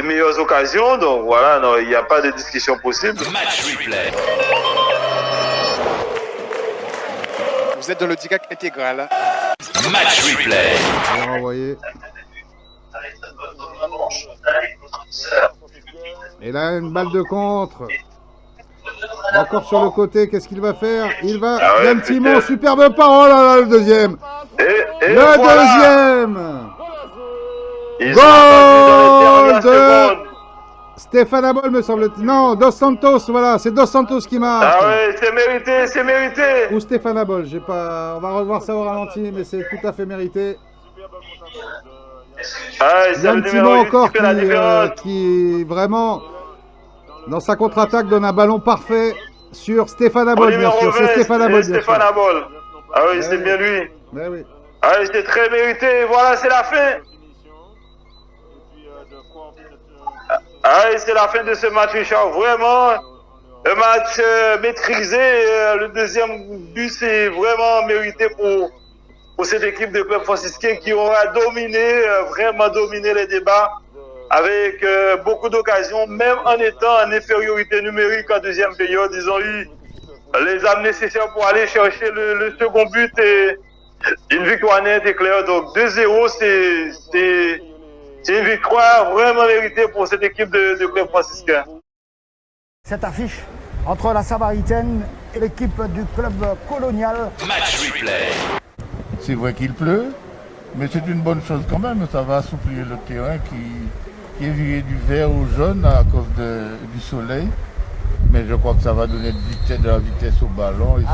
meilleures occasions, donc voilà, non, il n'y a pas de discussion possible. Match replay. Vous êtes dans le DIGAC intégral. Match replay. On va renvoyer. Et là, une balle de contre. Encore sur le côté, qu'est-ce qu'il va faire? Il va... Yann Timon, superbe pas. Oh là là, le deuxième. Le deuxième. Goal de Stéphane Abol, me semble-t-il. Non, Dos Santos, voilà, c'est Dos Santos qui marque. Ah ouais, c'est mérité, c'est mérité. Ou Stéphane Abol, j'ai pas... On va revoir ça au ralenti, mais c'est tout à fait mérité. Yann Timon encore qui vraiment, dans sa contre-attaque, donne un ballon parfait sur Stéphane Abol, bien sûr. C'est Stéphane Abol, bien sûr. Abol. Ah oui, c'est bien lui. Oui. Ah oui, c'est très mérité. Voilà, c'est la fin. Ah oui, c'est la fin de ce match, Richard. Vraiment, un match maîtrisé. Le deuxième but, c'est vraiment mérité pour cette équipe de Club Franciscain qui aura dominé, vraiment dominé les débats avec beaucoup d'occasions, même en étant en infériorité numérique en deuxième période. Ils ont eu les âmes nécessaires pour aller chercher le second but et une victoire nette et claire. Donc 2-0, c'est une victoire vraiment méritée pour cette équipe de Club Franciscain. Cette affiche entre la Samaritaine et l'équipe du club colonial. Match replay. C'est vrai qu'il pleut, mais c'est une bonne chose quand même. Ça va assouplir le terrain qui est viré du vert au jaune à cause du soleil. Mais je crois que ça va donner de la vitesse au ballon. Et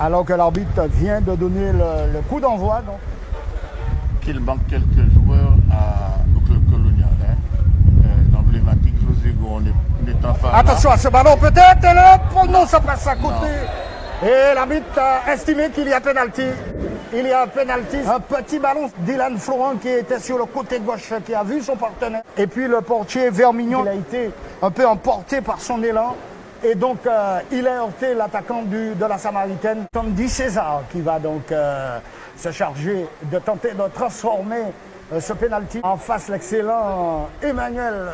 alors que l'arbitre vient de donner le coup d'envoi. Qu'il manque quelques joueurs au club colonial. L'emblématique José Go, n'étant pas attention là. À ce ballon peut-être, et là, non, ça passe à côté. Non. Et l'arbitre a estimé qu'il y a pénalty. Il y a pénalty. Un petit ballon d'Ilan Florent qui était sur le côté gauche, qui a vu son partenaire. Et puis le portier Vermignon, il a été un peu emporté par son élan. Et donc, il a heurté l'attaquant de la Samaritaine, Tandy César, qui va donc se charger de tenter de transformer ce pénalty en face l'excellent Emmanuel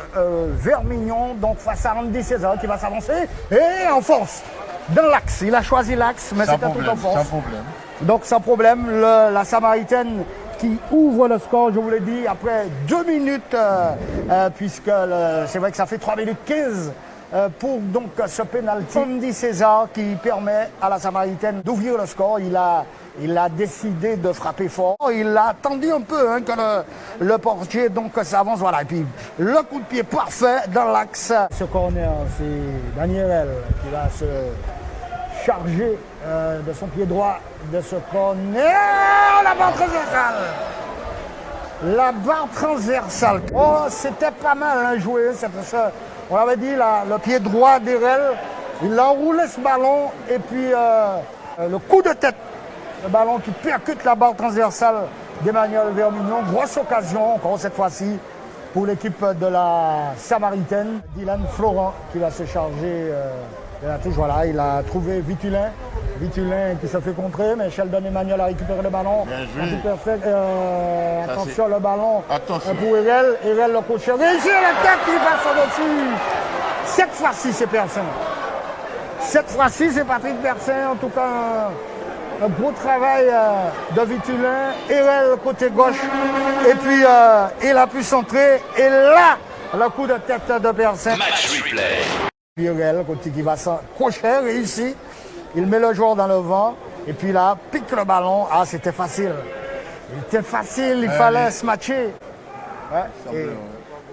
Vermignon, donc face à Andy César, qui va s'avancer et en force dans l'axe. Il a choisi l'axe, mais c'était tout en force. Sans problème. Donc, sans problème, la Samaritaine qui ouvre le score, je vous l'ai dit, après 2 minutes, puisque c'est vrai que ça fait 3 minutes 15. Pour donc ce pénalty, Andy César qui permet à la Samaritaine d'ouvrir le score. Il a décidé de frapper fort. Il a attendu un peu que le portier donc s'avance. Voilà. Et puis le coup de pied parfait dans l'axe. Ce corner, c'est Daniel qui va se charger de son pied droit de ce corner. La barre transversale. La barre transversale. Oh, c'était pas mal joué. On avait dit le pied droit d'Erel, il a enroulé ce ballon et puis le coup de tête, le ballon qui percute la barre transversale d'Emmanuel Vermignon. Grosse occasion encore cette fois-ci pour l'équipe de la Samaritaine. Dylan Florent qui va se charger de la touche. Voilà, il a trouvé Vitulin. Vitulin qui se fait contrer, mais Sheldon Emmanuel a récupéré le ballon. Attention, le ballon pour Erel. Erel, le coach. Réussi la tête qui passe au-dessus. Cette fois-ci, c'est Persin. Cette fois-ci, c'est Patrick Persin. En tout cas, un gros travail de Vitulin. Erel, côté gauche. Et puis, il a pu centrer. Et là, le coup de tête de Persin. Match replay. Erel, côté qui va s'accrocher, réussi. Il met le joueur dans le vent et puis là, pique le ballon. Ah, c'était facile. Il était facile, il fallait se matcher. Ouais,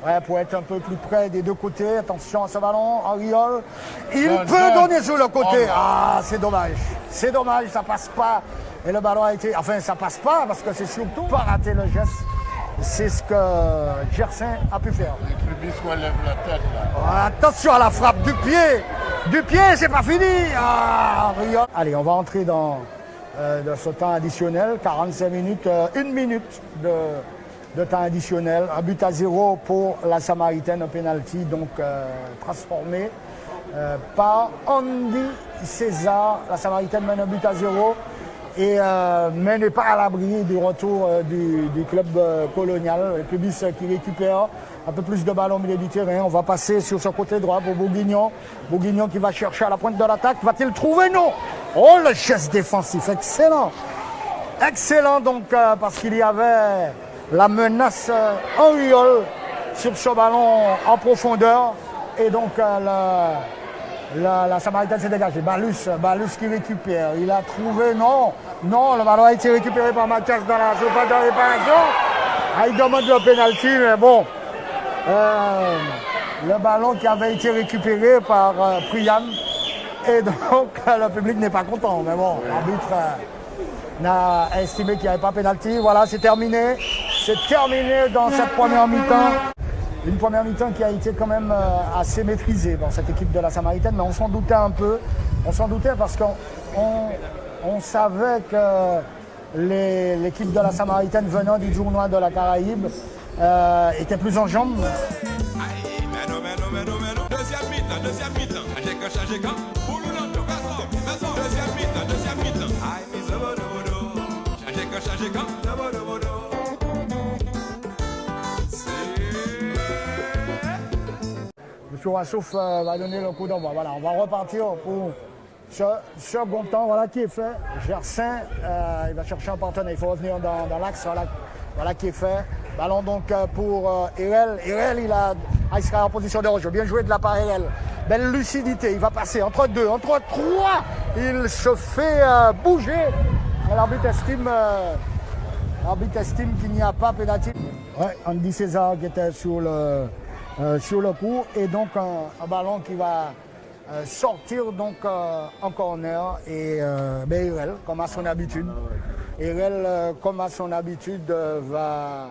Ouais, pour être un peu plus près des deux côtés. Attention à ce ballon, Henriol. Il peut donner sur le côté. Ah, c'est dommage. C'est dommage, ça passe pas. Et le ballon a été... Enfin, ça passe pas parce que c'est surtout pas rater le geste. C'est ce que Gersin a pu faire. Les clubistes lèvent la tête là. Attention à la frappe du pied. Du pied, c'est pas fini. Ah, Henriol. Allez, on va entrer dans ce temps additionnel. 45 minutes, 1 minute de temps additionnel. 1-0 pour la Samaritaine, un penalty donc transformé par Andy César. La Samaritaine mène 1-0 mais n'est pas à l'abri du retour du club colonial. Le Clubis qui récupère un peu plus de ballons au milieu du terrain. On va passer sur ce côté droit pour Bourguignon. Bourguignon qui va chercher à la pointe de l'attaque. Va-t-il trouver? Non. Oh, le geste défensif, excellent. Excellent donc parce qu'il y avait la menace Henriol sur ce ballon en profondeur. Et donc la Samaritaine s'est dégagée. Balus qui récupère. Il a trouvé, non, le ballon a été récupéré par Mathias dans la surface de réparation. Ah, il demande le pénalty, mais bon. Le ballon qui avait été récupéré par Priam. Et donc le public n'est pas content. Mais bon, l'arbitre n'a estimé qu'il n'y avait pas pénalty. Voilà, c'est terminé. C'est terminé dans cette première mi-temps. Une première mi-temps qui a été quand même assez maîtrisée dans cette équipe de la Samaritaine, mais on s'en doutait un peu. On s'en doutait parce qu'on savait que l'équipe de la Samaritaine venant du tournoi de la Caraïbe était plus en jambes. Deuxième mi-temps. Deuxième mi-temps. M. Wassouf va donner le coup d'envoi. Voilà, on va repartir pour ce second temps. Voilà qui est fait. Gersin, il va chercher un partenaire. Il faut revenir dans l'axe. Voilà qui est fait. Ballon donc pour Erel. Erel, il sera en position de rejeu. Bien joué de la part Erel. Belle lucidité. Il va passer entre deux, entre trois. Il se fait bouger. L'arbitre estime qu'il n'y a pas pénalty. Ouais, Andy César qui était sur le coup. Et donc un ballon qui va sortir donc en corner. Et Erel, comme à son habitude. Erel, comme à son habitude, va...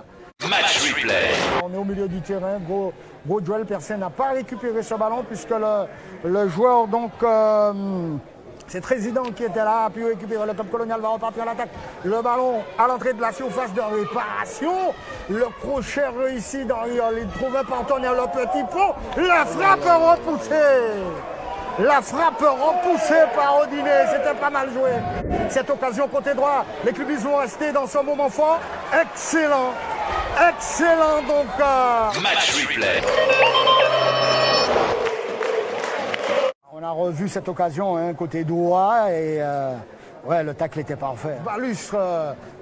Match replay. On est au milieu du terrain. Gros duel. Personne n'a pas récupéré ce ballon puisque le joueur, donc, c'est Trésident qui était là, a pu récupérer. Le club colonial va repartir à l'attaque. Le ballon à l'entrée de la surface de réparation. Le crochet réussi d'Henriol. Il trouve un partenaire, le petit pont. La frappe repoussée. La frappe repoussée par Odiné, c'était pas mal joué. Cette occasion côté droit, les clubistes vont rester dans ce moment fort. Excellent, excellent donc. Match replay. On a revu cette occasion côté droit et ouais, le tacle était parfait. Balus,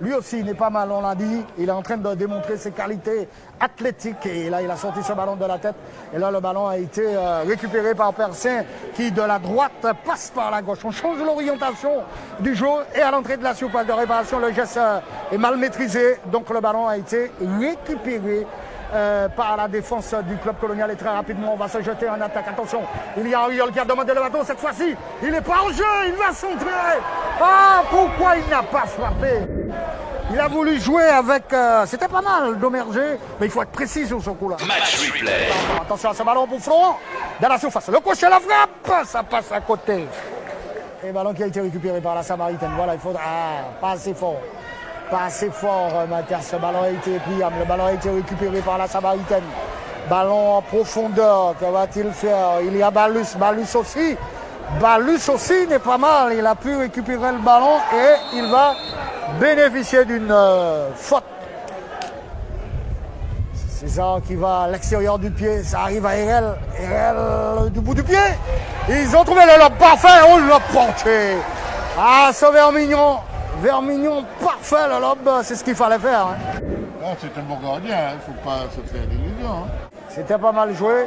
lui aussi, n'est pas mal, on l'a dit. Il est en train de démontrer ses qualités athlétiques. Et là, il a sorti ce ballon de la tête. Et là, le ballon a été récupéré par Persin qui, de la droite, passe par la gauche. On change l'orientation du jeu. Et à l'entrée de la surface de réparation, le geste est mal maîtrisé. Donc, le ballon a été récupéré par la défense du club colonial. Et très rapidement, on va se jeter en attaque. Attention, il y a Henriol qui a demandé le bâton cette fois-ci. Il n'est pas en jeu, il va centrer. Ah, pourquoi il n'a pas frappé? Il a voulu jouer avec... C'était pas mal d'Omerger, mais il faut être précis sur ce coup-là. Match replay. Attention à ce ballon pour Florent. Dans la surface, le crochet, la frappe. Ça passe à côté. Et ballon qui a été récupéré par la Samaritaine. Voilà, il faudra... Ah, pas assez fort. Pas assez fort, Mathias. Ce ballon a été pliable. Le ballon a été récupéré par la Samaritaine. Ballon en profondeur. Que va-t-il faire? Il y a Balus. Balus aussi. Balus aussi n'est pas mal. Il a pu récupérer le ballon et il va bénéficier d'une faute. César qui va à l'extérieur du pied. Ça arrive à Erel. Erel du bout du pied. Ils ont trouvé le lob parfait. On l'a porté. Ah, ce Vermignon. Vermignon, parfait le lob, c'est ce qu'il fallait faire. Non, c'est un bon gardien, il ne faut pas se faire d'illusions. C'était pas mal joué.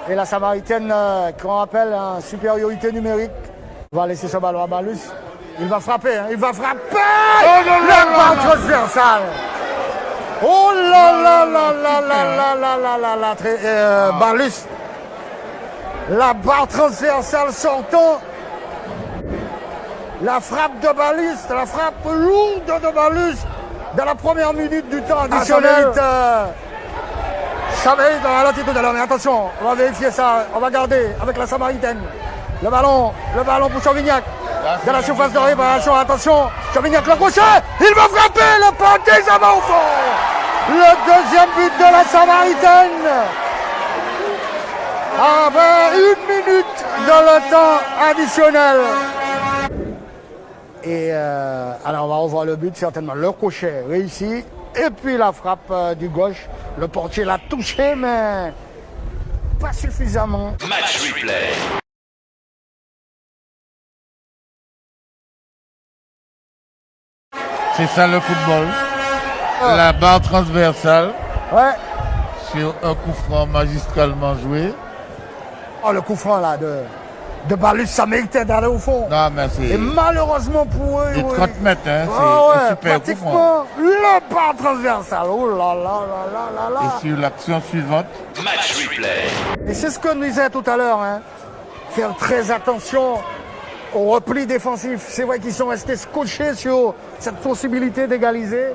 Et la Samaritaine, qu'on appelle en supériorité numérique, va laisser ce ballon à Balus. Il va frapper, il va frapper. Le ballon transversal. Oh là là là là là là là là là là, Balus. La barre transversale sortant. La frappe de Balus, la frappe lourde de Balus dans la première minute du temps additionnel. Ça mérite un ralenti tout à l'heure, mais attention, on va vérifier ça, on va garder avec la Samaritaine. Le ballon pour Chauvignac. Dans la surface de réparation, attention, Chauvignac le crochet, il va frapper le pâté, ça va au fond. Le deuxième but de la Samaritaine. Après 1 minute dans le temps additionnel. Et alors on va revoir le but, certainement. Le crochet réussi. Et puis la frappe du gauche. Le portier l'a touché, mais pas suffisamment. Match replay. C'est ça le football. La barre transversale. Ouais. Sur un coup franc magistralement joué. Oh, le coup franc là de Balus, ça méritait d'aller au fond. Non, mais c'est... Et malheureusement pour eux... Et 30 mètres, hein, c'est un super coup franc. Le barre transversal. Oh là là là là là là. Et sur l'action suivante. Match replay. Et c'est ce qu'on disait tout à l'heure, hein. Faire très attention au repli défensif. C'est vrai qu'ils sont restés scotchés sur cette possibilité d'égaliser.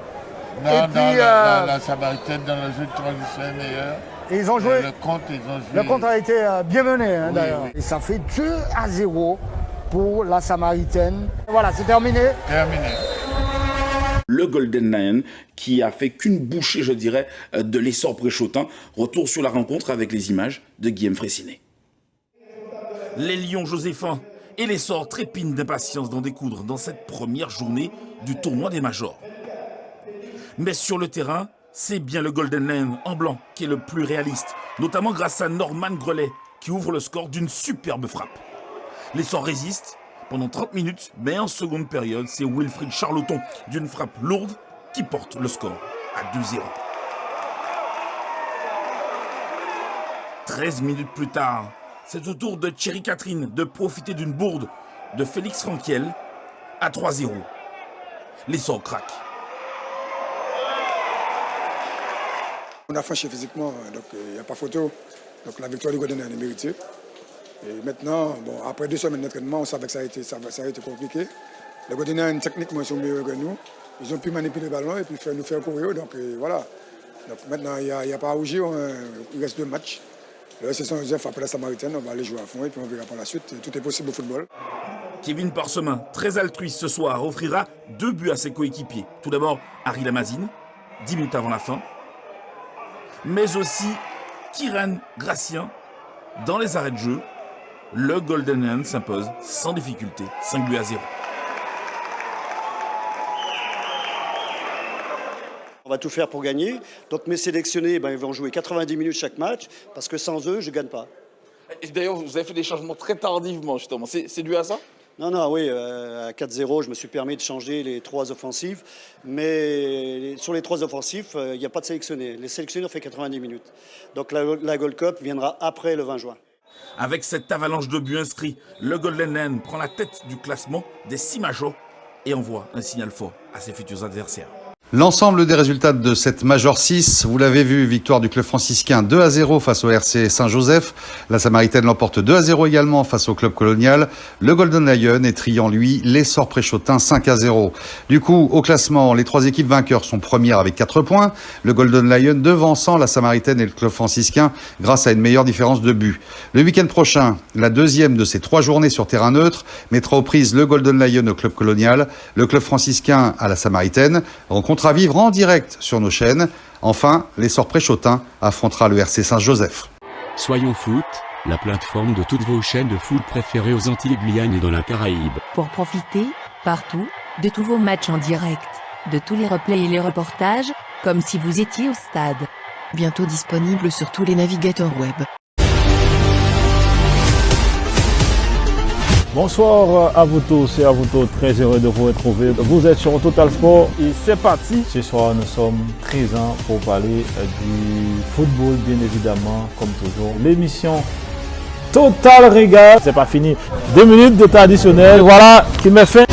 Non, et non, puis, la Samaritaine dans le jeu de transition est meilleure. Et ils ont joué. Le compte a été bien mené, hein, oui, d'ailleurs. oui. Et ça fait 2-0 pour la Samaritaine. Voilà, c'est terminé. Terminé. Le Golden Lion, qui a fait qu'une bouchée, je dirais, de l'essor Préchotin. Retour sur la rencontre avec les images de Guillaume Fraissinet. Les Lions joséphins et l'essor trépignent d'impatience d'en découdre dans cette première journée du tournoi des Majors. Mais sur le terrain, c'est bien le Golden Lion en blanc qui est le plus réaliste, notamment grâce à Norman Grelet qui ouvre le score d'une superbe frappe. L'essor résiste pendant 30 minutes, mais en seconde période, c'est Wilfried Charloton d'une frappe lourde qui porte le score à 2-0. 13 minutes plus tard, c'est au tour de Thierry Catherine de profiter d'une bourde de Félix Ranquiel à 3-0. L'essor craque. On a franchi physiquement, donc il n'y a pas photo. Donc la victoire du Golden Lion est méritée. Et maintenant, bon, après 2 semaines d'entraînement, on savait que ça a été compliqué. Le Golden Lion, techniquement, ils sont meilleurs que nous. Ils ont pu manipuler le ballon et puis nous faire courir. Donc voilà. Donc maintenant, il n'y a pas à rougir. Il reste 2 matchs. Le FC Saint-Joseph, après la Samaritaine, on va aller jouer à fond et puis on verra par la suite. Tout est possible au football. Kevin Parsemin, très altruiste ce soir, offrira 2 buts à ses coéquipiers. Tout d'abord, Harry Lamazine, 10 minutes avant la fin. Mais aussi Kyran Gracien. Dans les arrêts de jeu, le Golden Lion s'impose sans difficulté, 5 buts à 0. On va tout faire pour gagner. Donc mes sélectionnés, ils vont jouer 90 minutes chaque match, parce que sans eux, je ne gagne pas. D'ailleurs, vous avez fait des changements très tardivement, justement. C'est dû à ça ? Non, oui, à 4-0, je me suis permis de changer les 3 offensifs. Mais sur les 3 offensifs, il n'y a pas de sélectionnés. Les sélectionnés ont fait 90 minutes. Donc la Gold Cup viendra après le 20 juin. Avec cette avalanche de buts inscrits, le Golden Lion prend la tête du classement des 6 majors et envoie un signal fort à ses futurs adversaires. L'ensemble des résultats de cette Major 6, vous l'avez vu, victoire du club franciscain 2-0 face au RC Saint-Joseph. La Samaritaine l'emporte 2-0 également face au club colonial. Le Golden Lion étriant, lui, l'essor Préchotin 5-0. Du coup, au classement, les 3 équipes vainqueurs sont premières avec 4 points. Le Golden Lion devançant la Samaritaine et le club franciscain grâce à une meilleure différence de but. Le week-end prochain, la deuxième de ces 3 journées sur terrain neutre mettra aux prises le Golden Lion au club colonial, le club franciscain à la Samaritaine. Rencontre à vivre en direct sur nos chaînes. Enfin, l'essor Préchotin affrontera le RC Saint-Joseph. Soyons foot, la plateforme de toutes vos chaînes de foot préférées aux Antilles, Guyane et dans la Caraïbe. Pour profiter, partout, de tous vos matchs en direct, de tous les replays et les reportages, comme si vous étiez au stade. Bientôt disponible sur tous les navigateurs web. Bonsoir à vous tous et à vous toutes, très heureux de vous retrouver. Vous êtes sur Total Sport et c'est parti. Ce soir, nous sommes présents pour parler du football, bien évidemment, comme toujours. L'émission Total Régal, c'est pas fini. 2 minutes de temps additionnel, voilà qui met fin.